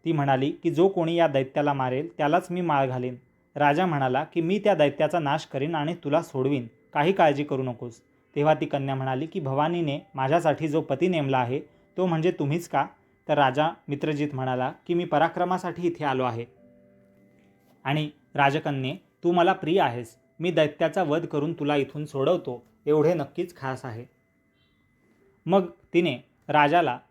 Speaker 1: ती म्हणाली की जो कोणी या दैत्याला मारेल त्यालाच मी माळ घालीन. राजा म्हणाला की मी त्या दैत्याचा नाश करीन आणि तुला सोडवीन, काही काळजी करू नकोस. तेव्हा ती कन्या म्हणाली की भवानीने माझ्यासाठी जो पती नेमला आहे तो म्हणजे तुम्हीच का? तर राजा मित्रजित म्हणाला की मी पराक्रमासाठी इथे आलो आहे आणि राजकन्ये, तू मला प्रिय आहेस. मी दैत्याचा वध करून तुला इथून सोडवतो, एवढे नक्कीच खास आहे. मग तिने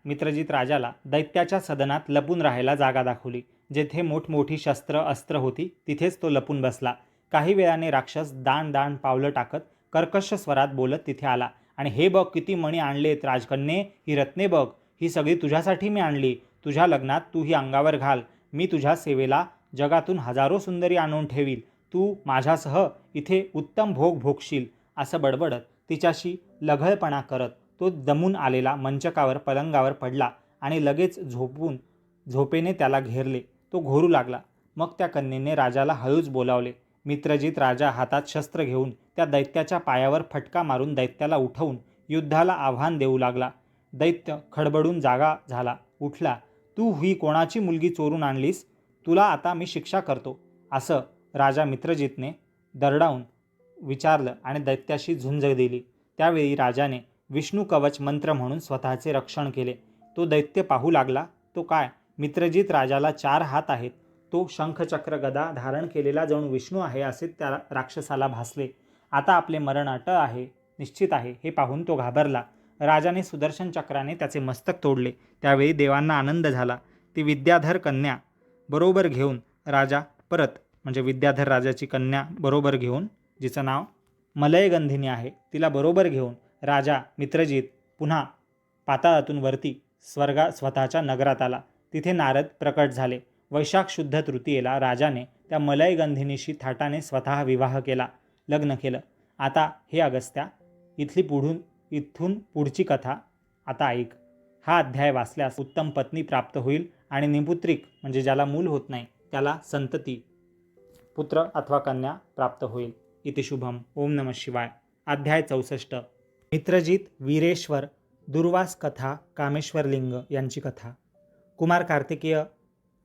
Speaker 1: मित्रजित राजाला दैत्याच्या सदनात लपून राहायला जागा दाखवली. जेथे मोठमोठी शस्त्र अस्त्र होती तिथेच तो लपून बसला. काही वेळाने राक्षस दाण पावलं टाकत कर्कश स्वरात बोलत तिथे आला आणि हे बघ किती मणी आणलेत राजकन्ये, ही रत्ने बघ, ही सगळी तुझ्यासाठी मी आणली. तुझ्या लग्नात तू ही अंगावर घाल. मी तुझ्या सेवेला जगातून हजारो सुंदरी आणून ठेवील. तू माझ्यासह इथे उत्तम भोग भोगशील. असं बडबडत तिच्याशी लघळपणा करत तो दमून आलेला मंचकावर पलंगावर पडला आणि लगेच झोपेने त्याला घेरले. तो घोरू लागला. मग त्या कन्येने राजाला हळूच बोलावले. मित्रजित राजा हातात शस्त्र घेऊन त्या दैत्याच्या पायावर फटका मारून दैत्याला उठवून युद्धाला आव्हान देऊ लागला. दैत्य खडबडून जागा झाला, उठला. तू ही कोणाची मुलगी चोरून आणलीस? तुला आता मी शिक्षा करतो, असं राजा मित्रजितने दरडावून विचारलं आणि दैत्याशी झुंज दिली. त्यावेळी राजाने विष्णू कवच मंत्र म्हणून स्वतःचे रक्षण केले. तो दैत्य पाहू लागला. तो काय, मित्रजित राजाला 4 हात आहेत. तो शंखचक्र गदा धारण केलेला जणू विष्णू आहे असे त्या राक्षसाला भासले. आता आपले मरण अटळ आहे, निश्चित आहे, हे पाहून तो घाबरला. राजाने सुदर्शन चक्राने त्याचे मस्तक तोडले. त्यावेळी देवांना आनंद झाला. ती विद्याधर कन्या बरोबर घेऊन राजा परत म्हणजे विद्याधर राजाची कन्या बरोबर घेऊन, जिचं नाव मलयगंधिनी आहे, तिला बरोबर घेऊन राजा मित्रजित पुन्हा पाताळातून वरती स्वतःच्या नगरात आला. तिथे नारद प्रकट झाले. वैशाख शुद्ध तृतीयेला राजाने त्या मलयगंधिनीशी थाटाने स्वतः विवाह केला, लग्न केलं. आता हे अगस्त्या, इथून पुढची कथा आता ऐक. हा अध्याय वाचल्यास उत्तम पत्नी प्राप्त होईल आणि निपुत्रिक म्हणजे ज्याला मूल होत नाही त्याला संतती, पुत्र अथवा कन्या प्राप्त होईल. इति शुभम. ओम नमः शिवाय. अध्याय 64. मित्रजित, वीरेश्वर, दुर्वास कथा, कामेश्वरलिंग यांची कथा. कुमार कार्तिकेय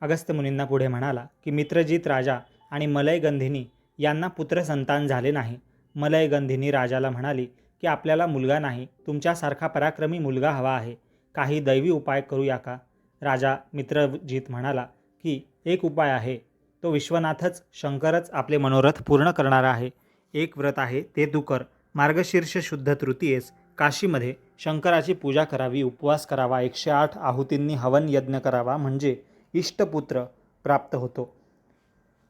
Speaker 1: अगस्त्य मुनींना पुढे म्हणाला की मित्रजित राजा आणि मलयगंधिनी यांना पुत्र संतान झाले नाही. मलयगंधिनी राजाला म्हणाली की आपल्याला मुलगा नाही, तुमच्यासारखा पराक्रमी मुलगा हवा आहे. काही दैवी उपाय करूया का? राजा मित्रजित म्हणाला की एक उपाय आहे, तो विश्वनाथच शंकरच आपले मनोरथ पूर्ण करणारा आहे. एक व्रत आहे, ते तू कर. मार्गशीर्ष शुद्ध तृतीयेस काशीमध्ये शंकराची पूजा करावी, उपवास करावा, 108 आहुतींनी हवन यज्ञ करावा, म्हणजे इष्टपुत्र प्राप्त होतो.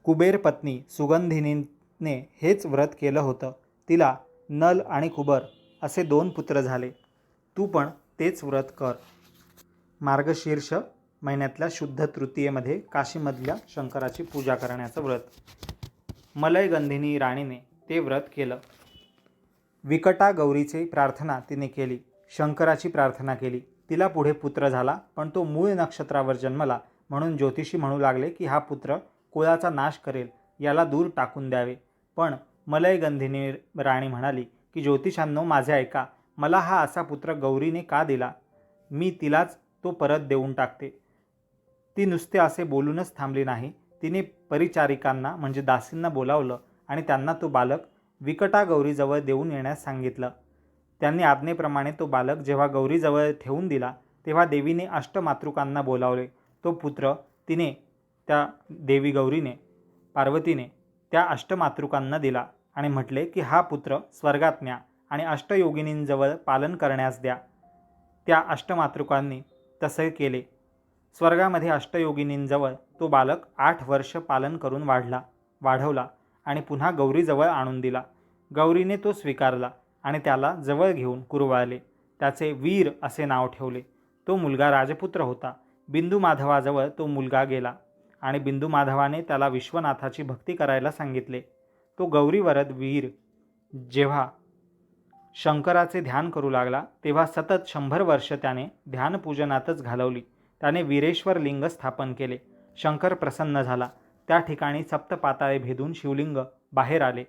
Speaker 1: कुबेर पत्नी सुगंधिनीने हेच व्रत केलं होतं. तिला नल आणि कुबर असे 2 पुत्र झाले. तू पण तेच व्रत कर. मार्गशीर्ष महिन्यातल्या शुद्ध तृतीयेमध्ये काशीमधल्या शंकराची पूजा करण्याचं व्रत. मलयगंधिनी राणीने ते व्रत केलं. विकटा गौरीची प्रार्थना तिने केली. शंकराची प्रार्थना केली. तिला पुढे पुत्र झाला, पण तो मूळ नक्षत्रावर जन्मला म्हणून ज्योतिषी म्हणू लागले की हा पुत्र कुळाचा नाश करेल, याला दूर टाकून द्यावे. पण मलयगंधिनी राणी म्हणाली की ज्योतिषांनो, माझे ऐका. मला हा असा पुत्र गौरीने का दिला? मी तिलाच तो परत देऊन टाकते. ती नुसते असे बोलूनच थांबली नाही. तिने परिचारिकांना म्हणजे दासींना बोलावलं आणि त्यांना तो बालक विकटा गौरीजवळ देऊन येण्यास सांगितलं. त्यांनी आज्ञेप्रमाणे तो बालक जेव्हा गौरीजवळ ठेवून दिला तेव्हा देवीने अष्टमातृकांना बोलावले. तो पुत्र तिने त्या देवी गौरीने पार्वतीने त्या अष्टमातृकांना दिला आणि म्हटले की हा पुत्र स्वर्गात न्या आणि अष्टयोगिनींजवळ पालन करण्यास द्या. त्या अष्टमातृकांनी तसे केले. स्वर्गामध्ये अष्टयोगिनींजवळ तो बालक 8 वर्ष पालन करून वाढवला आणि पुन्हा गौरीजवळ आणून दिला. गौरीने तो स्वीकारला आणि त्याला जवळ घेऊन कुरवाळले. त्याचे वीर असे नाव ठेवले. तो मुलगा राजपुत्र होता. बिंदुमाधवाजवळ तो मुलगा गेला आणि बिंदुमाधवाने त्याला विश्वनाथाची भक्ती करायला सांगितले. तो गौरीवरद वीर जेव्हा शंकराचे ध्यान करू लागला तेव्हा सतत 100 वर्ष त्याने ध्यानपूजनातच घालवली. त्याने वीरेश्वर लिंग स्थापन केले. शंकर प्रसन्न झाला. त्या ठिकाणी सप्तपाताळे भेदून शिवलिंग बाहेर आले.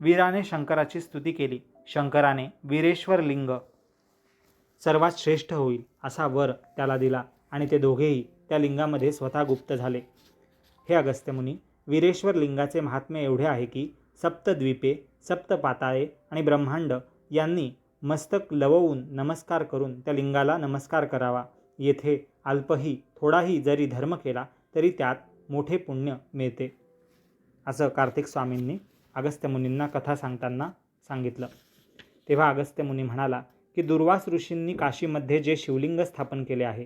Speaker 1: वीराने शंकराची स्तुती केली. शंकराने वीरेश्वर लिंग सर्वात श्रेष्ठ होईल असा वर त्याला दिला आणि ते दोघेही त्या लिंगामध्ये स्वतः गुप्त झाले. हे अगस्त्यमुनी, वीरेश्वर लिंगाचे महात्म्य एवढे आहे की सप्तद्वीपे, सप्तपाताळे आणि ब्रह्मांड यांनी मस्तक लववून नमस्कार करून त्या लिंगाला नमस्कार करावा. येथे अल्पही थोडाही जरी धर्म केला तरी त्यात मोठे पुण्य मिळते, असं कार्तिक स्वामींनी अगस्त्यमुनींना कथा सांगताना सांगितलं. तेव्हा अगस्त्यमुनी म्हणाला की दुर्वास ऋषींनी काशीमध्ये जे शिवलिंग स्थापन केले आहे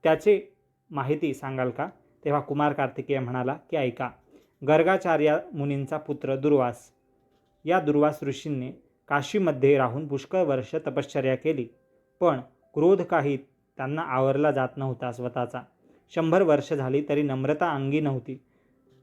Speaker 1: त्याचे माहिती सांगाल का? तेव्हा कुमार कार्तिकेय म्हणाला की ऐका. गर्गाचार्य मुनींचा पुत्र दुर्वास, या दुर्वास ऋषींनी काशीमध्ये राहून पुष्कळ वर्ष तपश्चर्या केली, पण क्रोध काही त्यांना आवरला जात नव्हता स्वतःचा. 100 वर्ष झाली तरी नम्रता अंगी नव्हती.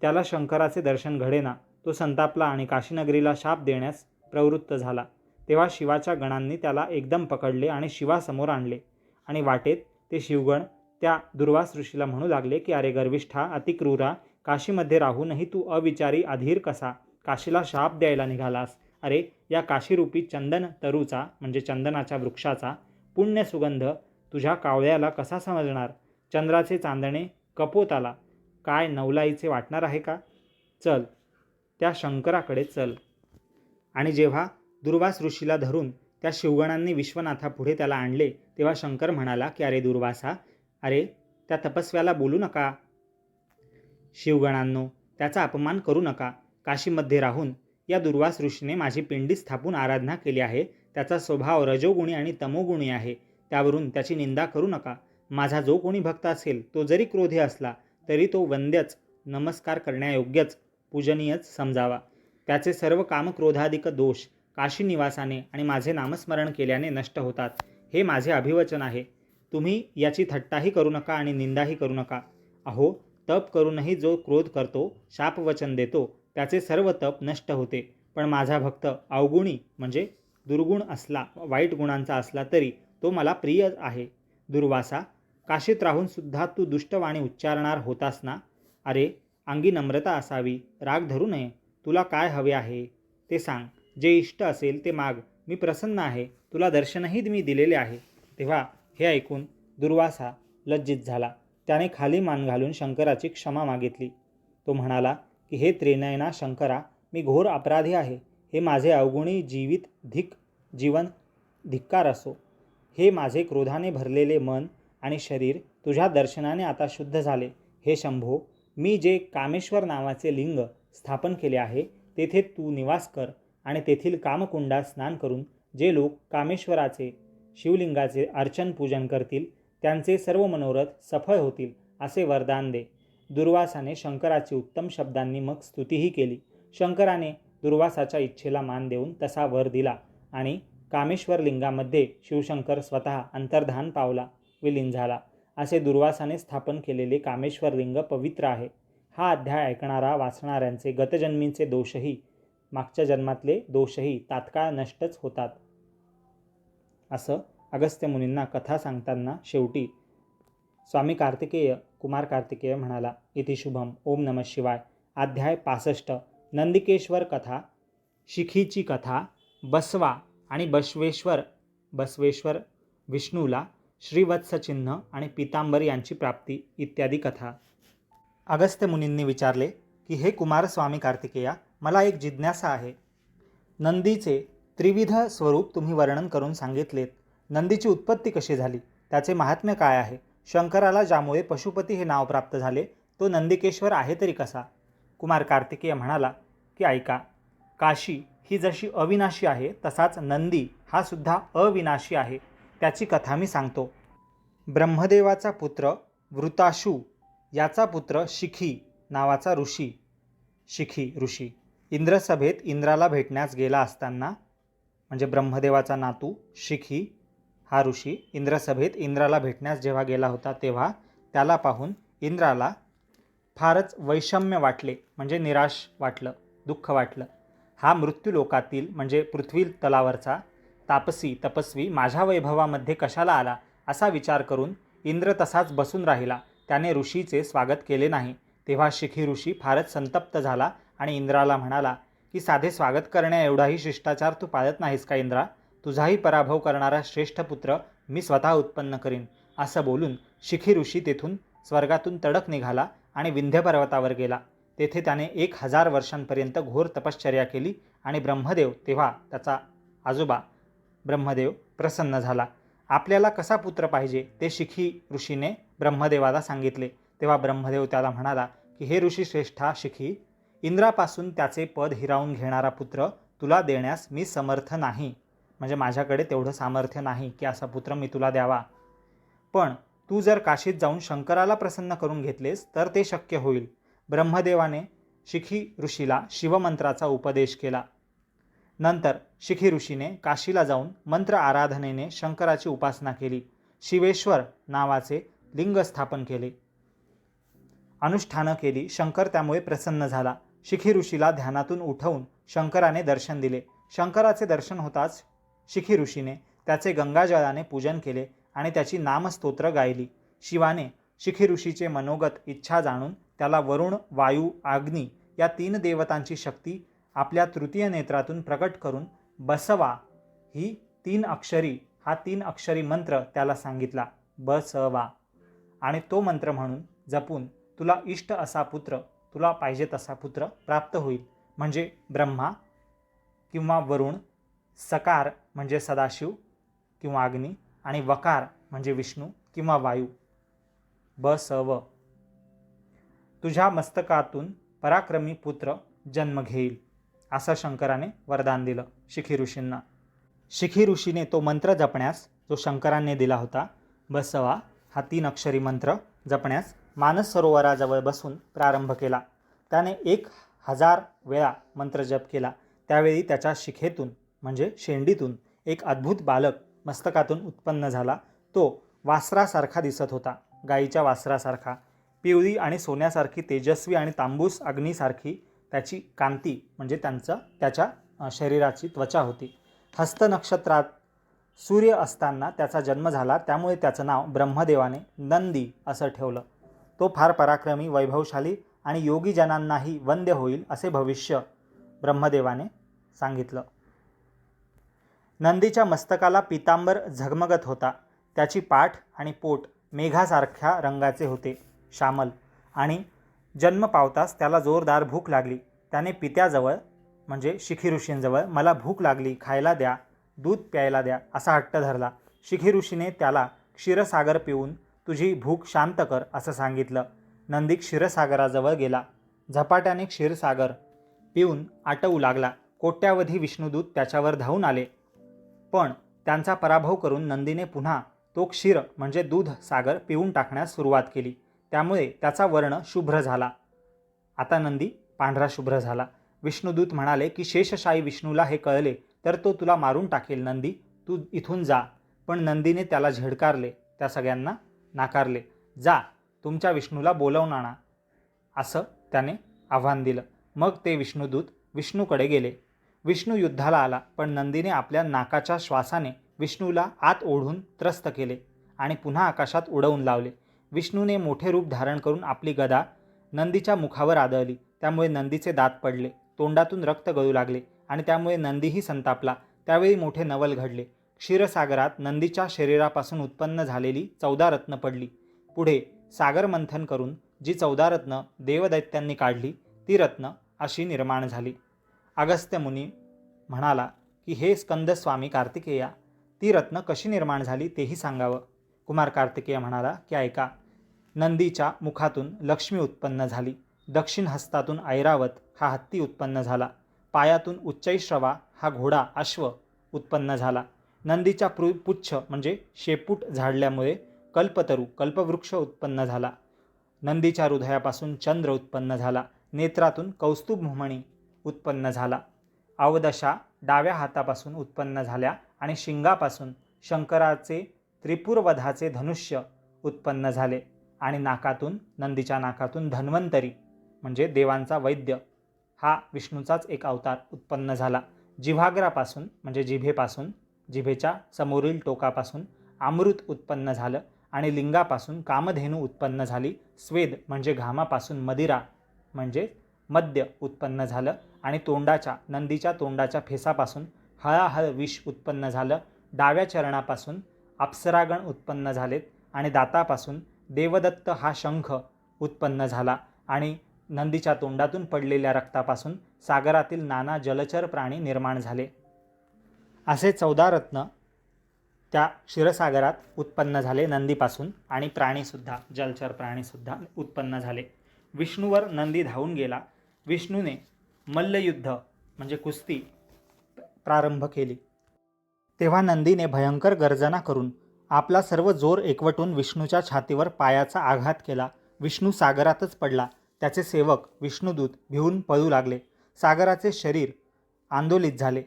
Speaker 1: त्याला शंकराचे दर्शन घडेना. तो संतापला आणि काशीनगरीला शाप देण्यास प्रवृत्त झाला. तेव्हा शिवाच्या गणांनी त्याला एकदम पकडले आणि शिवासमोर आणले आणि वाटेत ते शिवगण त्या दुर्वास ऋषीला म्हणू लागले की अरे गर्विष्ठा, अतिक्रूरा, काशीमध्ये राहूनही तू अविचारी अधीर कसा काशीला शाप द्यायला निघालास? अरे, या काशीरूपी चंदन तरूचा म्हणजे चंदनाच्या वृक्षाचा पुण्य सुगंध तुझ्या कावळ्याला कसा समजणार? चंद्राचे चांदणे कपोताला काय नवलाईचे वाटणार आहे का? चल, त्या शंकराकडे चल. आणि जेव्हा दुर्वास ऋषीला धरून त्या शिवगणांनी विश्वनाथापुढे त्याला आणले तेव्हा शंकर म्हणाला की अरे दुर्वासा, अरे त्या तपस्व्याला बोलू नका. शिवगणांनो, त्याचा अपमान करू नका. काशीमध्ये राहून या दुर्वास ऋषीने माझी पिंडी स्थापून आराधना केली आहे. त्याचा स्वभाव रजोगुणी आणि तमोगुणी आहे. त्यावरून त्याची निंदा करू नका. माझा जो कोणी भक्त असेल तो जरी क्रोधी असला तरी तो वंद्यच, नमस्कार करण्यायोग्यच, पूजनीयच समजावा. त्याचे सर्व कामक्रोधाधिक दोष काशी निवासाने आणि माझे नामस्मरण केल्याने नष्ट होतात. हे माझे अभिवचन आहे. तुम्ही याची थट्टाही करू नका आणि निंदाही करू नका. अहो, तप करूनही जो क्रोध करतो, शापवचन देतो, त्याचे सर्व तप नष्ट होते. पण माझा भक्त अवगुणी म्हणजे दुर्गुण असला, वाईट गुणांचा असला तरी तो मला प्रिय आहे. दुर्वासा, काशीत राहून सुद्धा तू दुष्टवाणी उच्चारणार होतास ना? अरे, अंगी नम्रता असावी, राग धरू नये. तुला काय हवे आहे ते सांग. जे इष्ट असेल ते माग. मी प्रसन्न आहे. तुला दर्शनही मी दिलेले आहे. तेव्हा हे ऐकून दुर्वासा लज्जित झाला. त्याने खाली मान घालून शंकराची क्षमा मागितली. तो म्हणाला की हे त्रिनयना शंकरा, मी घोर अपराधी आहे. हे माझे अवगुणी जीवन धिक्कार असो. हे माझे क्रोधाने भरलेले मन आणि शरीर तुझ्या दर्शनाने आता शुद्ध झाले. हे शंभो, मी जे कामेश्वर नावाचे लिंग स्थापन केले आहे तेथे तू निवास कर आणि तेथील कामकुंडात स्नान करून जे लोक कामेश्वराचे शिवलिंगाचे अर्चन पूजन करतील त्यांचे सर्व मनोरथ सफळ होतील असे वरदान दे. दुर्वासाने शंकराची उत्तम शब्दांनी मग स्तुतीही केली. शंकराने दुर्वासाच्या इच्छेला मान देऊन तसा वर दिला आणि कामेश्वर लिंगामध्ये शिवशंकर स्वतः अंतर्धान पावला, विलीन झाला. असे दुर्वासाने स्थापन केलेले कामेश्वर लिंग पवित्र आहे. हा अध्याय ऐकणारा वाचणाऱ्यांचे गतजन्मीचे दोषही, मागच्या जन्मातले दोषही तात्काळ नष्टच होतात. असं अगस्त्य मुनींना कथा सांगताना शेवटी स्वामी कार्तिकेय कुमार कार्तिकेय म्हणाला. इति शुभम. ओम नमः शिवाय. अध्याय 65. नंदिकेश्वर कथा. शिखीची कथा. बसवा आणि बसवेश्वर विष्णूला श्रीवत्स चिन्ह आणि पितांबर यांची प्राप्ती इत्यादी कथा. अगस्त्य मुनींनी विचारले की हे कुमार स्वामी कार्तिकेया, मला एक जिज्ञासा आहे. नंदीचे त्रिविध स्वरूप तुम्ही वर्णन करून सांगितलेत. नंदीची उत्पत्ती कशी झाली, त्याचे महात्म्य काय आहे, शंकराला ज्यामुळे पशुपती हे नाव प्राप्त झाले तो नंदिकेश्वर आहे तरी कसा. कुमार कार्तिकेय म्हणाला की ऐका, काशी ही जशी अविनाशी आहे तसाच नंदी हा सुद्धा अविनाशी आहे. त्याची कथा मी सांगतो. ब्रह्मदेवाचा पुत्र वृताशू याचा पुत्र शिखी नावाचा शिखी ऋषी इंद्रसभेत इंद्राला भेटण्यास गेला असताना, म्हणजे ब्रह्मदेवाचा नातू शिखी हा ऋषी इंद्रसभेत इंद्राला भेटण्यास जेव्हा गेला होता तेव्हा त्याला पाहून इंद्राला फारच वैषम्य वाटले, म्हणजे निराश वाटलं, दुःख वाटलं. हा मृत्यूलोकातील म्हणजे पृथ्वी तलावरचा तपस्वी माझ्या वैभवामध्ये कशाला आला असा विचार करून इंद्र तसाच बसून राहिला. त्याने ऋषीचे स्वागत केले नाही. तेव्हा शिखी ऋषी फारच संतप्त झाला आणि इंद्राला म्हणाला की साधे स्वागत करण्या एवढाही शिष्टाचार तू पाळत नाहीस का इंद्रा. तुझाही पराभव करणारा श्रेष्ठ पुत्र मी स्वतः उत्पन्न करीन. असं बोलून शिखी ऋषी तेथून स्वर्गातून तडक निघाला आणि विंध्य पर्वतावर गेला. तेथे त्याने 1000 वर्षांपर्यंत घोर तपश्चर्या केली आणि ब्रह्मदेव, तेव्हा त्याचा आजोबा ब्रह्मदेव प्रसन्न झाला. आपल्याला कसा पुत्र पाहिजे ते शिखी ऋषीने ब्रह्मदेवाला सांगितले. तेव्हा ब्रह्मदेव त्याला म्हणाला की हे ऋषी श्रेष्ठा शिखी, इंद्रापासून त्याचे पद हिरावून घेणारा पुत्र तुला देण्यास मी समर्थ नाही, म्हणजे माझ्याकडे तेवढं सामर्थ्य नाही की असा पुत्र मी तुला द्यावा. पण तू जर काशीत जाऊन शंकराला प्रसन्न करून घेतलेस तर ते शक्य होईल. ब्रह्मदेवाने शिखी ऋषीला शिवमंत्राचा उपदेश केला. नंतर शिखी ऋषीने काशीला जाऊन मंत्र आराधनेने शंकराची उपासना केली. शिवेश्वर नावाचे लिंग स्थापन केले, अनुष्ठानं केली. शंकर त्यामुळे प्रसन्न झाला. शिखी ऋषीला ध्यानातून उठवून शंकराने दर्शन दिले. शंकराचे दर्शन होताच शिखी ऋषीने त्याचे गंगाजळाने पूजन केले आणि त्याची नामस्तोत्र गायली. शिवाने शिखी ऋषीचे मनोगत इच्छा जाणून त्याला वरुण, वायू, अग्नी या 3 देवतांची शक्ती आपल्या तृतीय नेत्रातून प्रकट करून बसवा हा 3 अक्षरी मंत्र त्याला सांगितला. बसवा. आणि तो मंत्र म्हणून जपून तुला इष्ट असा पुत्र, तुला पाहिजे तसा पुत्र प्राप्त होईल. म्हणजे ब्रह्मा किंवा वरुण, सकार म्हणजे सदाशिव किंवा अग्नी आणि वकार म्हणजे विष्णू किंवा वायू. बसव. तुझ्या मस्तकातून पराक्रमी पुत्र जन्म घेईल असं शंकराने वरदान दिलं शिखी ऋषींना. शिखी ऋषीने तो मंत्र जपण्यास, जो शंकरांनी दिला होता बसवा हा 3 अक्षरी मंत्र जपण्यास मानस सरोवराजवळ बसून प्रारंभ केला. त्याने 1000 वेळा मंत्र जप केला. त्यावेळी त्याच्या शिखेतून म्हणजे शेंडीतून एक अद्भुत बालक मस्तकातून उत्पन्न झाला. तो वासरासारखा दिसत होता, गायीच्या वासरासारखा. पिवळी आणि सोन्यासारखी तेजस्वी आणि तांबूस अग्नीसारखी त्याची कांती म्हणजे त्याच्या शरीराची त्वचा होती. हस्त नक्षत्रात सूर्य असताना त्याचा जन्म झाला, त्यामुळे त्याचं नाव ब्रह्मदेवाने नंदी असं ठेवलं. तो फार पराक्रमी, वैभवशाली आणि योगीजनांनाही वंद्य होईल असे भविष्य ब्रह्मदेवाने सांगितलं. नंदीच्या मस्तकाला पितांबर झगमगत होता. त्याची पाठ आणि पोट मेघासारख्या रंगाचे होते, श्यामल. आणि जन्म पावताच त्याला जोरदार भूक लागली. त्याने पित्याजवळ म्हणजे शिखी ऋषींजवळ मला भूक लागली, खायला द्या, दूध प्यायला द्या असा हट्ट धरला. शिखी ऋषीने त्याला क्षीरसागर पिऊन तुझी भूक शांत कर असं सांगितलं. नंदी क्षीरसागराजवळ गेला. झपाट्याने क्षीरसागर पिऊन आटवू लागला. कोट्यावधी विष्णुदूत त्याच्यावर धावून आले, पण त्यांचा पराभव करून नंदीने पुन्हा तो क्षीर म्हणजे दूध सागर पिऊन टाकण्यास सुरुवात केली. त्यामुळे त्याचा वर्ण शुभ्र झाला. आता नंदी पांढरा शुभ्र झाला. विष्णुदूत म्हणाले की शेषशायी विष्णूला हे कळले तर तो तुला मारून टाकेल. नंदी, तू इथून जा. पण नंदीने त्याला झिडकारले, त्या सगळ्यांना नाकारले. जा, तुमच्या विष्णूला बोलावून आणा, असं त्याने आव्हान दिलं. मग ते विष्णुदूत विष्णूकडे गेले. विष्णू युद्धाला आला, पण नंदीने आपल्या नाकाच्या श्वासाने विष्णूला आत ओढून त्रस्त केले आणि पुन्हा आकाशात उडवून लावले. विष्णूने मोठे रूप धारण करून आपली गदा नंदीच्या मुखावर आदळली. त्यामुळे नंदीचे दात पडले, तोंडातून रक्त गळू लागले आणि त्यामुळे नंदीही संतापला. त्यावेळी मोठे नवल घडले. क्षीरसागरात नंदीच्या शरीरापासून उत्पन्न झालेली 14 रत्न पडली. पुढे सागर मंथन करून जी 14 रत्न देवदैत्यांनी काढली ती रत्न अशी निर्माण झाली. अगस्त्य मुनी म्हणाला की हे स्कंदस्वामी कार्तिकेया, ती रत्न कशी निर्माण झाली तेही सांगावं. कुमार कार्तिकेय म्हणाला की ऐका. नंदीच्या मुखातून लक्ष्मी उत्पन्न झाली. दक्षिण हस्तातून ऐरावत हा हत्ती उत्पन्न झाला. पायातून उच्चैश्रवा हा घोडा अश्व उत्पन्न झाला. नंदीच्या पुच्छ म्हणजे शेपूट झाडल्यामुळे कल्पतरू कल्पवृक्ष उत्पन्न झाला. नंदीच्या हृदयापासून चंद्र उत्पन्न झाला. नेत्रातून कौस्तुभमणी उत्पन्न झाला. अवदशा डाव्या हातापासून उत्पन्न झाल्या आणि शिंगापासून शंकराचे त्रिपुरवधाचे धनुष्य उत्पन्न झाले. आणि नंदीच्या नाकातून धन्वंतरी म्हणजे देवांचा वैद्य हा विष्णूचाच एक अवतार उत्पन्न झाला. जिव्हाग्रापासून म्हणजे जिभेच्या समोरील टोकापासून अमृत उत्पन्न झालं आणि लिंगापासून कामधेनू उत्पन्न झाली. स्वेद म्हणजे घामापासून मदिरा म्हणजे मद्य उत्पन्न झालं आणि नंदीच्या तोंडाच्या फेसापासून हळाहळ विष उत्पन्न झालं. डाव्या चरणापासून अप्सरागण उत्पन्न झालेत आणि दातापासून देवदत्त हा शंख उत्पन्न झाला आणि नंदीच्या तोंडातून पडलेल्या रक्तापासून सागरातील नाना जलचर प्राणी निर्माण झाले. असे 14 रत्न त्या क्षीरसागरात उत्पन्न झाले नंदीपासून आणि प्राणीसुद्धा, जलचर प्राणीसुद्धा उत्पन्न झाले. विष्णूवर नंदी धावून गेला. विष्णूने मल्लयुद्ध म्हणजे कुस्ती प्रारंभ केली. तेव्हा नंदीने भयंकर गर्जना करून आपला सर्व जोर एकवटून विष्णूच्या छातीवर पायाचा आघात केला. विष्णू सागरातच पडला. त्याचे सेवक विष्णुदूत भिवून पळू लागले. सागराचे शरीर आंदोलित झाले.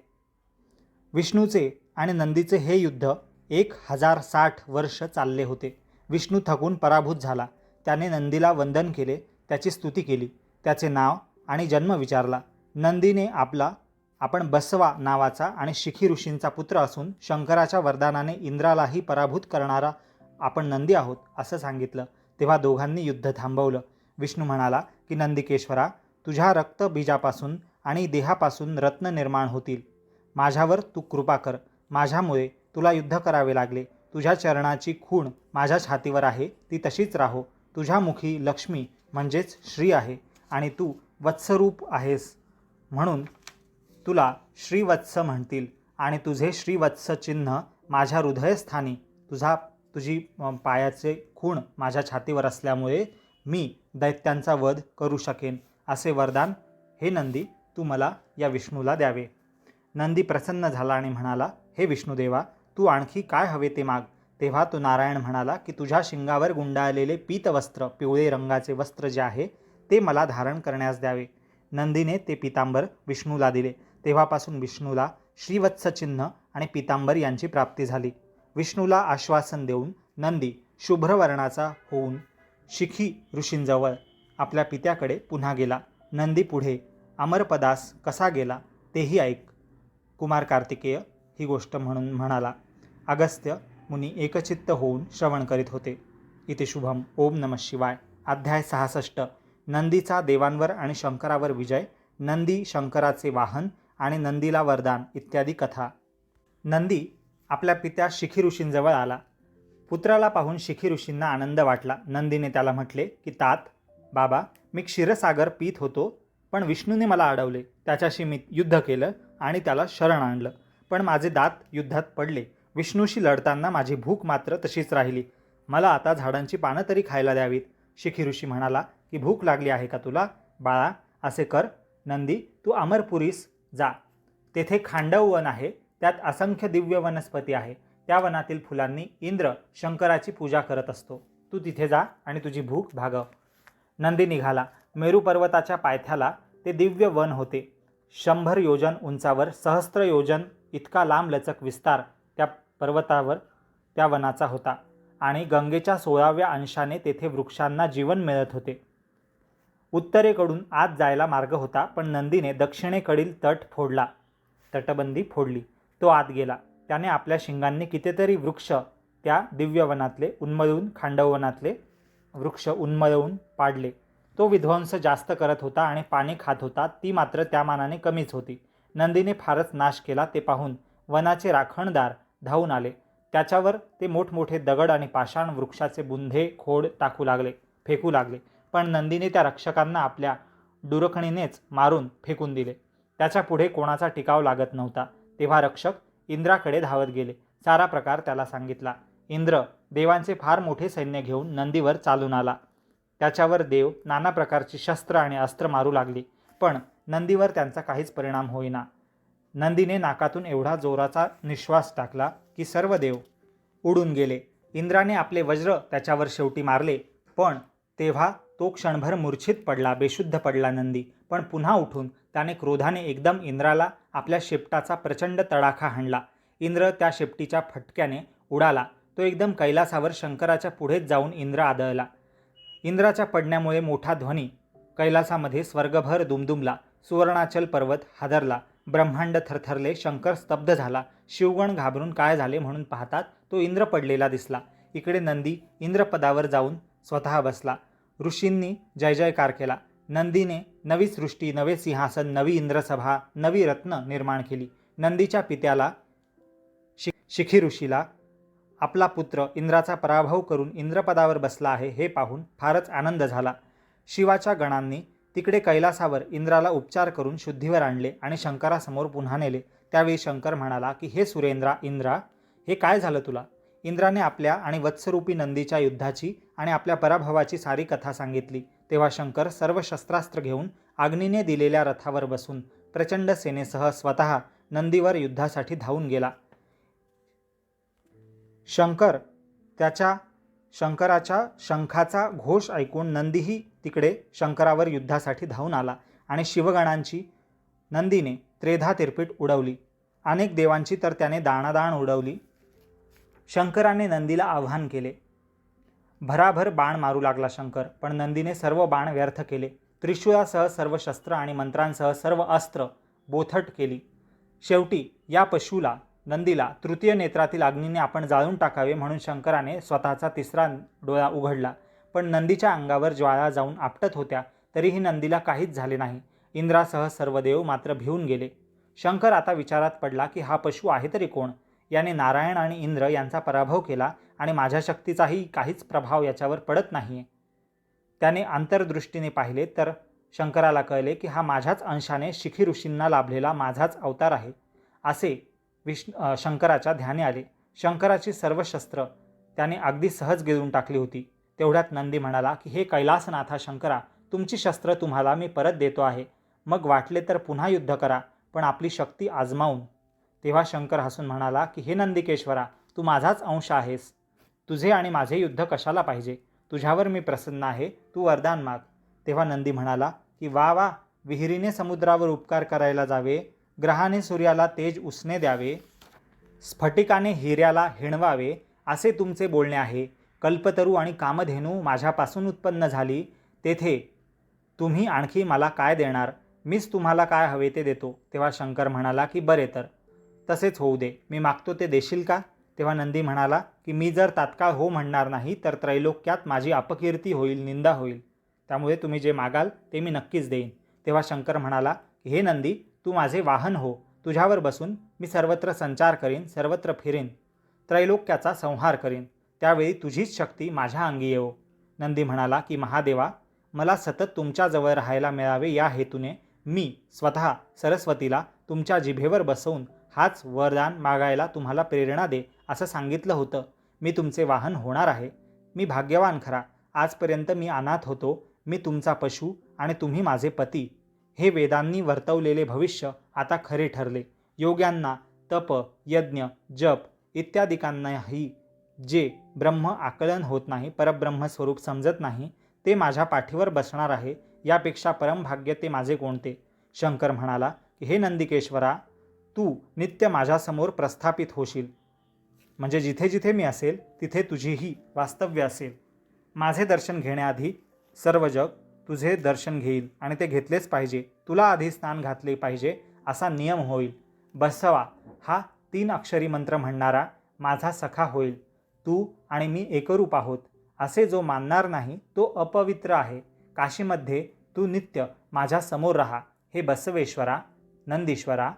Speaker 1: विष्णूचे आणि नंदीचे हे युद्ध 1060 वर्ष चालले होते. विष्णू थकून पराभूत झाला. त्याने नंदीला वंदन केले, त्याची स्तुती केली, त्याचे नाव आणि जन्म विचारला. नंदीने आपण बसवा नावाचा आणि शिखी ऋषींचा पुत्र असून शंकराच्या वरदानाने इंद्रालाही पराभूत करणारा आपण नंदी आहोत असं सांगितलं. तेव्हा दोघांनी युद्ध थांबवलं. विष्णू म्हणाला की नंदिकेश्वरा, तुझ्या रक्तबीजापासून आणि देहापासून रत्न निर्माण होतील. माझ्यावर तू कृपा कर. माझ्यामुळे तुला युद्ध करावे लागले. तुझ्या चरणाची खूण माझ्या छातीवर आहे, ती तशीच राहो. तुझ्या मुखी लक्ष्मी म्हणजेच श्री आहे आणि तू वत्सरूप आहेस, म्हणून तुला श्रीवत्स म्हणतील आणि तुझे श्रीवत्स चिन्ह माझ्या हृदयस्थानी तुझी पायाचे खूण माझ्या छातीवर असल्यामुळे मी दैत्यांचा वध करू शकेन असे वरदान हे नंदी तू मला या विष्णूला द्यावे. नंदी प्रसन्न झाला आणि म्हणाला, हे विष्णुदेवा, तू आणखी काय हवे ते माग. तेव्हा तो नारायण म्हणाला की तुझ्या शिंगावर गुंडाळलेले पीतवस्त्र, पिवळे रंगाचे वस्त्र जे आहे ते मला धारण करण्यास द्यावे. नंदीने ते पीतांबर विष्णूला दिले. तेव्हापासून विष्णूला श्रीवत्स चिन्ह आणि पीतांबर यांची प्राप्ती झाली. विष्णूला आश्वासन देऊन नंदी शुभ्रवर्णाचा होऊन शिखी ऋषींजवळ आपल्या पित्याकडे पुन्हा गेला. नंदी पुढे अमरपदास कसा गेला तेही ऐक. कुमार कार्तिकेय ही गोष्ट म्हणून म्हणाला. अगस्त्य मुनी एकचित्त होऊन श्रवण करीत होते. इति शुभम. ओम नमः शिवाय. अध्याय 66. नंदीचा देवांवर आणि शंकरावर विजय, नंदी शंकराचे वाहन आणि नंदीला वरदान इत्यादी कथा. नंदी आपल्या पित्या शिखी ऋषींजवळ आला. पुत्राला पाहून शिखी ऋषींना आनंद वाटला. नंदीने त्याला म्हटले की तात बाबा, मी क्षीरसागर पीत होतो, पण विष्णूने मला अडवले. त्याच्याशी मी युद्ध केलं आणि त्याला शरण आणलं, पण माझे दात युद्धात पडले. विष्णूशी लढताना माझी भूक मात्र तशीच राहिली. मला आता झाडांची पानं तरी खायला द्यावीत. शिखी ऋषी म्हणाला की भूक लागली आहे का तुला? बाळा, असे कर, नंदी तू अमरपुरीस जा. तेथे खांडव वन आहे, त्यात असंख्य दिव्य वनस्पती आहे. त्या वनातील फुलांनी इंद्र शंकराची पूजा करत असतो. तू तिथे जा आणि तुझी भूक भागव. नंदी निघाला. मेरू पर्वताच्या पायथ्याला ते दिव्य वन होते. 100 योजन उंचावर सहस्त्र योजन इतका लांबलचक विस्तार त्या पर्वतावर त्या वनाचा होता आणि गंगेच्या 16व्या अंशाने तेथे वृक्षांना जीवन मिळत होते. उत्तरेकडून आत जायला मार्ग होता, पण नंदीने दक्षिणेकडील तटबंदी फोडली. तो आत गेला. त्याने आपल्या शिंगांनी कितीतरी वृक्ष त्या दिव्यवनातले खांडववनातले वृक्ष उन्मळवून पाडले. तो विध्वंस जास्त करत होता आणि पाने खात होता, ती मात्र त्या मानाने कमीच होती. नंदीने फारच नाश केला ते पाहून वनाचे राखणदार धावून आले. त्याच्यावर ते मोठमोठे दगड आणि पाषाण वृक्षाचे बुंधे खोड फेकू लागले. पण नंदीने त्या रक्षकांना आपल्या डुरखणीनेच मारून फेकून दिले. त्याच्या पुढे कोणाचा टिकाव लागत नव्हता. तेव्हा रक्षक इंद्राकडे धावत गेले. सारा प्रकार त्याला सांगितला. इंद्र देवांचे फार मोठे सैन्य घेऊन नंदीवर चालून आला. त्याच्यावर देव नाना प्रकारची शस्त्र आणि अस्त्र मारू लागली, पण नंदीवर त्यांचा काहीच परिणाम होईना. नंदीने नाकातून एवढा जोराचा निश्वास टाकला की सर्व देव उडून गेले. इंद्राने आपले वज्र त्याच्यावर शेवटी मारले, पण तेव्हा तो क्षणभर मूर्छित पडला, बेशुद्ध पडला नंदी. पण पुन्हा उठून त्याने क्रोधाने एकदम इंद्राला आपल्या शेपटाचा प्रचंड तडाखा हाणला. इंद्र त्या शेपटीच्या फटक्याने उडाला. तो एकदम कैलासावर शंकराच्या पुढेच जाऊन इंद्र आदळला. इंद्राच्या पडण्यामुळे मोठा ध्वनी कैलासामध्ये स्वर्गभर दुमदुमला. सुवर्णाचल पर्वत हादरला. ब्रह्मांड थरथरले. शंकर स्तब्ध झाला. शिवगण घाबरून काय झाले म्हणून पाहतात तो इंद्र पडलेला दिसला. इकडे नंदी इंद्रपदावर जाऊन स्वतः बसला. ऋषींनी जय जयकार केला. नंदीने नवी सृष्टी, नवे सिंहासन, नवी इंद्रसभा, नवी रत्न निर्माण केली. नंदीच्या पित्याला शिखी ऋषीला आपला पुत्र इंद्राचा पराभव करून इंद्रपदावर बसला आहे हे पाहून फारच आनंद झाला. शिवाच्या गणांनी तिकडे कैलासावर इंद्राला उपचार करून शुद्धीवर आणले आणि शंकरासमोर पुन्हा नेले. त्यावेळी शंकर म्हणाला की हे इंद्रा, हे काय झालं तुला? इंद्राने आपल्या आणि वत्सरूपी नंदीच्या युद्धाची आणि आपल्या पराभवाची सारी कथा सांगितली. तेव्हा शंकर सर्व शस्त्रास्त्र घेऊन अग्नीने दिलेल्या रथावर बसून प्रचंड सेनेसह स्वतः नंदीवर युद्धासाठी धावून गेला. शंकराच्या शंखाचा घोष ऐकून नंदीही तिकडे शंकरावर युद्धासाठी धावून आला आणि शिवगणांची नंदीने त्रेधा तिरपीट उडवली. अनेक देवांची तर त्याने दाणादाण उडवली. शंकराने नंदीला आव्हान केले. भराभर बाण मारू लागला शंकर, पण नंदीने सर्व बाण व्यर्थ केले. त्रिशूळासह सर्व शस्त्र आणि मंत्रांसह सर्व अस्त्र बोथट केली. शेवटी या पशुला, नंदीला, तृतीय नेत्रातील अग्नीने आपण जाळून टाकावे म्हणून शंकराने स्वतःचा तिसरा डोळा उघडला. पण नंदीच्या अंगावर ज्वाळा जाऊन आपटत होत्या, तरीही नंदीला काहीच झाले नाही. इंद्रासह सर्व देव मात्र भिवून गेले. शंकर आता विचारात पडला की हा पशु आहे तरी कोण? याने नारायण आणि इंद्र यांचा पराभव केला आणि माझ्या शक्तीचाही काहीच प्रभाव याच्यावर पडत नाहीये. त्याने अंतर्दृष्टीने पाहिले तर शंकराला कळले की हा माझ्याच अंशाने शिखी ऋषींना लाभलेला माझाच अवतार आहे, असे शंकराच्या ध्यानी आले. शंकराची सर्व शस्त्र त्याने अगदी सहज गिळून टाकली होती. तेवढ्यात नंदी म्हणाला की हे कैलासनाथा शंकरा, तुमची शस्त्र तुम्हाला मी परत देतो आहे. मग वाटले तर पुन्हा युद्ध करा, पण आपली शक्ती आजमावून. तेव्हा शंकर हसून म्हणाला की हे नंदिकेश्वरा, तू माझाच अंश आहेस. तुझे आणि माझे युद्ध कशाला पाहिजे? तुझ्यावर मी प्रसन्न आहे, तू वरदान माग. तेव्हा नंदी म्हणाला की वा वा, विहिरीने समुद्रावर उपकार करायला जावे, ग्रहाने सूर्याला तेज उसने द्यावे, स्फटिकाने हिऱ्याला हिणवावे, असे तुमचे बोलणे आहे. कल्पतरू आणि कामधेनू माझ्यापासून उत्पन्न झाली, तेथे तुम्ही आणखी मला काय देणार? मीच तुम्हाला काय हवे ते देतो. तेव्हा शंकर म्हणाला की बरे, तर तसेच होऊ दे, मी मागतो ते देशील का? तेव्हा नंदी म्हणाला की मी जर तात्काळ हो म्हणणार नाही तर त्रैलोक्यात माझी अपकीर्ती होईल, निंदा होईल. त्यामुळे तुम्ही जे मागाल ते मी नक्कीच देईन. तेव्हा शंकर म्हणाला की हे नंदी, तू माझे वाहन हो. तुझ्यावर बसून मी सर्वत्र संचार करीन, सर्वत्र फिरेन, त्रैलोक्याचा संहार करीन. त्यावेळी तुझीच शक्ती माझ्या अंगी येवो. नंदी म्हणाला की महादेवा, मला सतत तुमच्याजवळ राहायला मिळावे या हेतूने मी स्वतः सरस्वतीला तुमच्या जिभेवर बसवून हाच वरदान मागायला तुम्हाला प्रेरणा दे असं सांगितलं होतं. मी तुमचे वाहन होणार आहे. मी भाग्यवान खरा. आजपर्यंत मी अनाथ होतो. मी तुमचा पशु आणि तुम्ही माझे पती. हे वेदांनी वर्तवलेले भविष्य आता खरे ठरले. योग्यांना तप, यज्ञ, जप इत्यादिकांनाही जे ब्रह्म आकलन होत नाही, परब्रह्मस्वरूप समजत नाही, ते माझ्या पाठीवर बसणार आहे. यापेक्षा परमभाग्य ते माझे कोणते? शंकर म्हणाला की हे नंदिकेश्वरा, तू नित्य माझ्यासमोर प्रस्थापित होशील, म्हणजे जिथे जिथे मी असेल तिथे तुझीही वास्तव्य असेल. माझे दर्शन घेण्याआधी सर्व जग तुझे दर्शन घेईल आणि ते घेतलेच पाहिजे. तुला आधी स्नान घातले पाहिजे असा नियम होईल. बसवा हा 3 अक्षरी मंत्र म्हणणारा माझा सखा होईल. तू आणि मी एकरूप आहोत असे जो मानणार नाही तो अपवित्र आहे. काशीमध्ये तू नित्य माझ्या समोर राहा. हे बसवेश्वरा, नंदीश्वरा,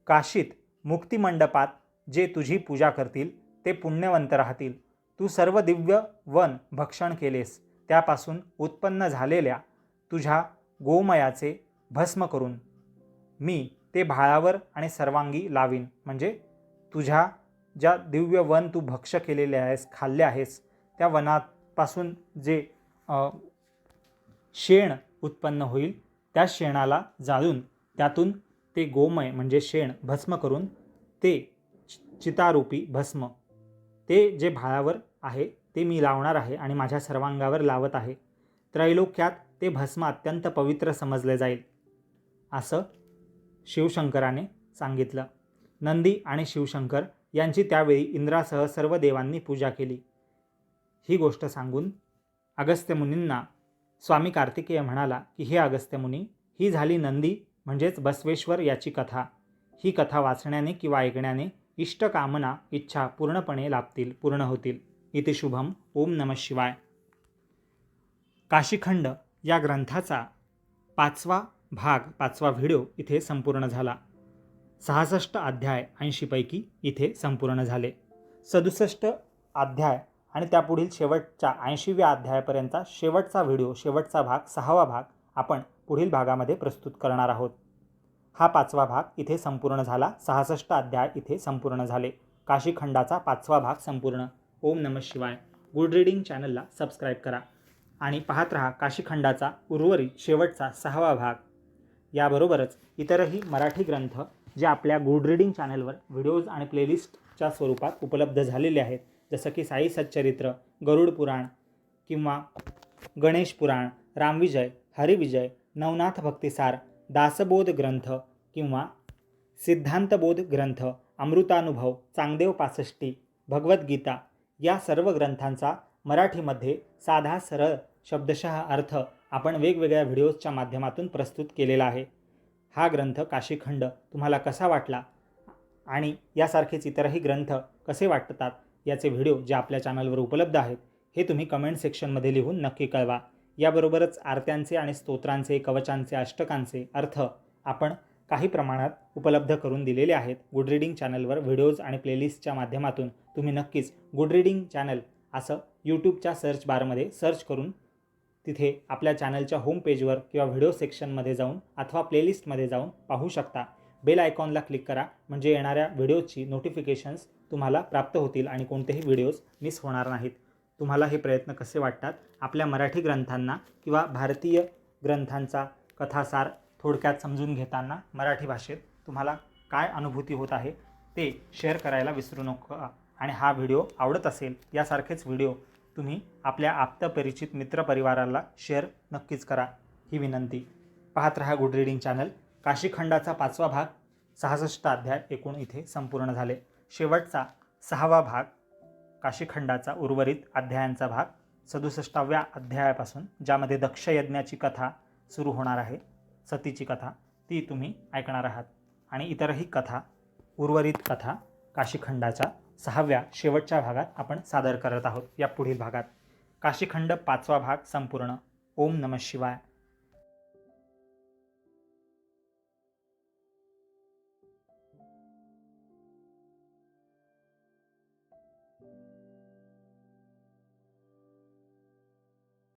Speaker 1: काशीत मुक्तिमंडपात जे तुझी पूजा करतील ते पुण्यवंत राहतील. तू सर्व दिव्य वन भक्षण केलेस, त्यापासून उत्पन्न झालेल्या तुझ्या गोमयाचे भस्म करून मी ते भाळावर आणि सर्वांगी लावीन. म्हणजे तुझ्या ज्या दिव्य वन तू भक्ष केलेले आहेस, खाल्ले आहेस, त्या वनापासून जे शेण उत्पन्न होईल त्या शेणाला जाळून त्यातून ते गोमय म्हणजे शेण भस्म करून ते चितारूपी भस्म ते जे भाळावर आहे ते मी लावणार आहे आणि माझ्या सर्वांगावर लावत आहे. त्रैलोक्यात ते भस्म अत्यंत पवित्र समजले जाईल असं शिवशंकराने सांगितलं. नंदी आणि शिवशंकर यांची त्यावेळी इंद्रासह सर्व देवांनी पूजा केली. ही गोष्ट सांगून अगस्त्य मुनींना स्वामी कार्तिकेय म्हणाला की हे अगस्त्य मुनी, ही झाली नंदी म्हणजेच बसवेश्वर याची कथा. ही कथा वाचण्याने किंवा ऐकण्याने इष्टकामना इच्छा पूर्णपणे लाभतील, पूर्ण होतील. इति शुभम. ओम नमः शिवाय. काशीखंड या ग्रंथाचा 5वा भाग, 5वा व्हिडिओ इथे संपूर्ण झाला. 66 अध्याय 80 पैकी इथे संपूर्ण झाले. 67 अध्याय आणि त्यापुढील शेवटच्या 80व्या अध्यायापर्यंतचा शेवटचा व्हिडिओ, शेवटचा भाग, 6वा भाग आपण पुढील भागामध्ये प्रस्तुत करणार आहोत. हा 5वा भाग इथे संपूर्ण झाला. 66 अध्याय इथे संपूर्ण झाले. काशीखंडाचा 5वा भाग संपूर्ण. ओम नमः शिवाय. गुड रीडिंग चॅनलला सबस्क्राईब करा आणि पाहत रहा काशीखंडाचा उर्वरित शेवटचा 6वा भाग. याबरोबरच इतरही मराठी ग्रंथ जे आपल्या गुड रीडिंग चॅनलवर व्हिडिओज आणि प्लेलिस्टच्या स्वरूपात उपलब्ध झालेले आहेत, जसं की साई सच्चरित्र, गरुड पुराण किंवा गणेश पुराण, रामविजय, हरिविजय, नवनाथ भक्तिसार, दासबोध ग्रंथ किंवा सिद्धांतबोध ग्रंथ, अमृतानुभव, चांगदेव पासष्टी, भगवद्गीता या सर्व ग्रंथांचा मराठीमध्ये साधा सरळ शब्दशः अर्थ आपण वेगवेगळ्या व्हिडिओजच्या माध्यमातून प्रस्तुत केलेला आहे. हा ग्रंथ काशीखंड तुम्हाला कसा वाटला आणि यासारखेच इतरही ग्रंथ कसे वाटतात याचे व्हिडिओ जे आपल्या चॅनलवर उपलब्ध आहेत हे तुम्ही कमेंट सेक्शनमध्ये लिहून नक्की कळवा. याबरोबरच आरत्यांचे आणि स्तोत्रांचे, कवचांचे, अष्टकांचे अर्थ आपण काही प्रमाणात उपलब्ध करून दिलेले आहेत. गुड रीडिंग चॅनलवर व्हिडिओज आणि प्लेलिस्टच्या माध्यमातून तुम्ही नक्कीच गुड रीडिंग चॅनल असं यूट्यूबच्या सर्च बारमध्ये सर्च करून तिथे आपल्या चॅनलच्या होम पेजवर किंवा व्हिडिओ सेक्शनमध्ये जाऊन अथवा प्लेलिस्टमध्ये जाऊन पाहू शकता. बेल आयकॉनला क्लिक करा म्हणजे येणाऱ्या व्हिडिओची नोटिफिकेशन्स तुम्हाला प्राप्त होतील आणि कोणतेही व्हिडिओज मिस होणार नाहीत. तुम्हाला हे प्रयत्न कसे वाटतात? आपल्या मराठी ग्रंथांना किंवा भारतीय ग्रंथांचा कथासार थोडक्यात समजून घेताना मराठी भाषेत तुम्हाला काय अनुभूती होत आहे ते शेअर करायला विसरू नका. आणि हा व्हिडिओ आवडत असेल यासारखेच व्हिडिओ तुम्ही आपल्या आप्तपरिचित मित्रपरिवाराला शेअर नक्कीच करा, ही विनंती. पाहत रहा गुड रीडिंग चॅनल. काशीखंडाचा 5वा भाग, 66 अध्याय एकूण इथे संपूर्ण झाले. शेवटचा 6वा भाग काशीखंडाचा उर्वरित अध्यायांचा भाग 67व्या अध्यायापासून, ज्यामध्ये दक्षयज्ञाची कथा सुरू होणार आहे, सतीची कथा, ती तुम्ही ऐकणार आहात. आणि इतरही कथा, उर्वरित कथा काशीखंडाच्या 6व्या शेवटच्या भागात आपण सादर करत आहोत. या पुढील भागात काशीखंड 5वा भाग संपूर्ण. ओम नमः शिवाय.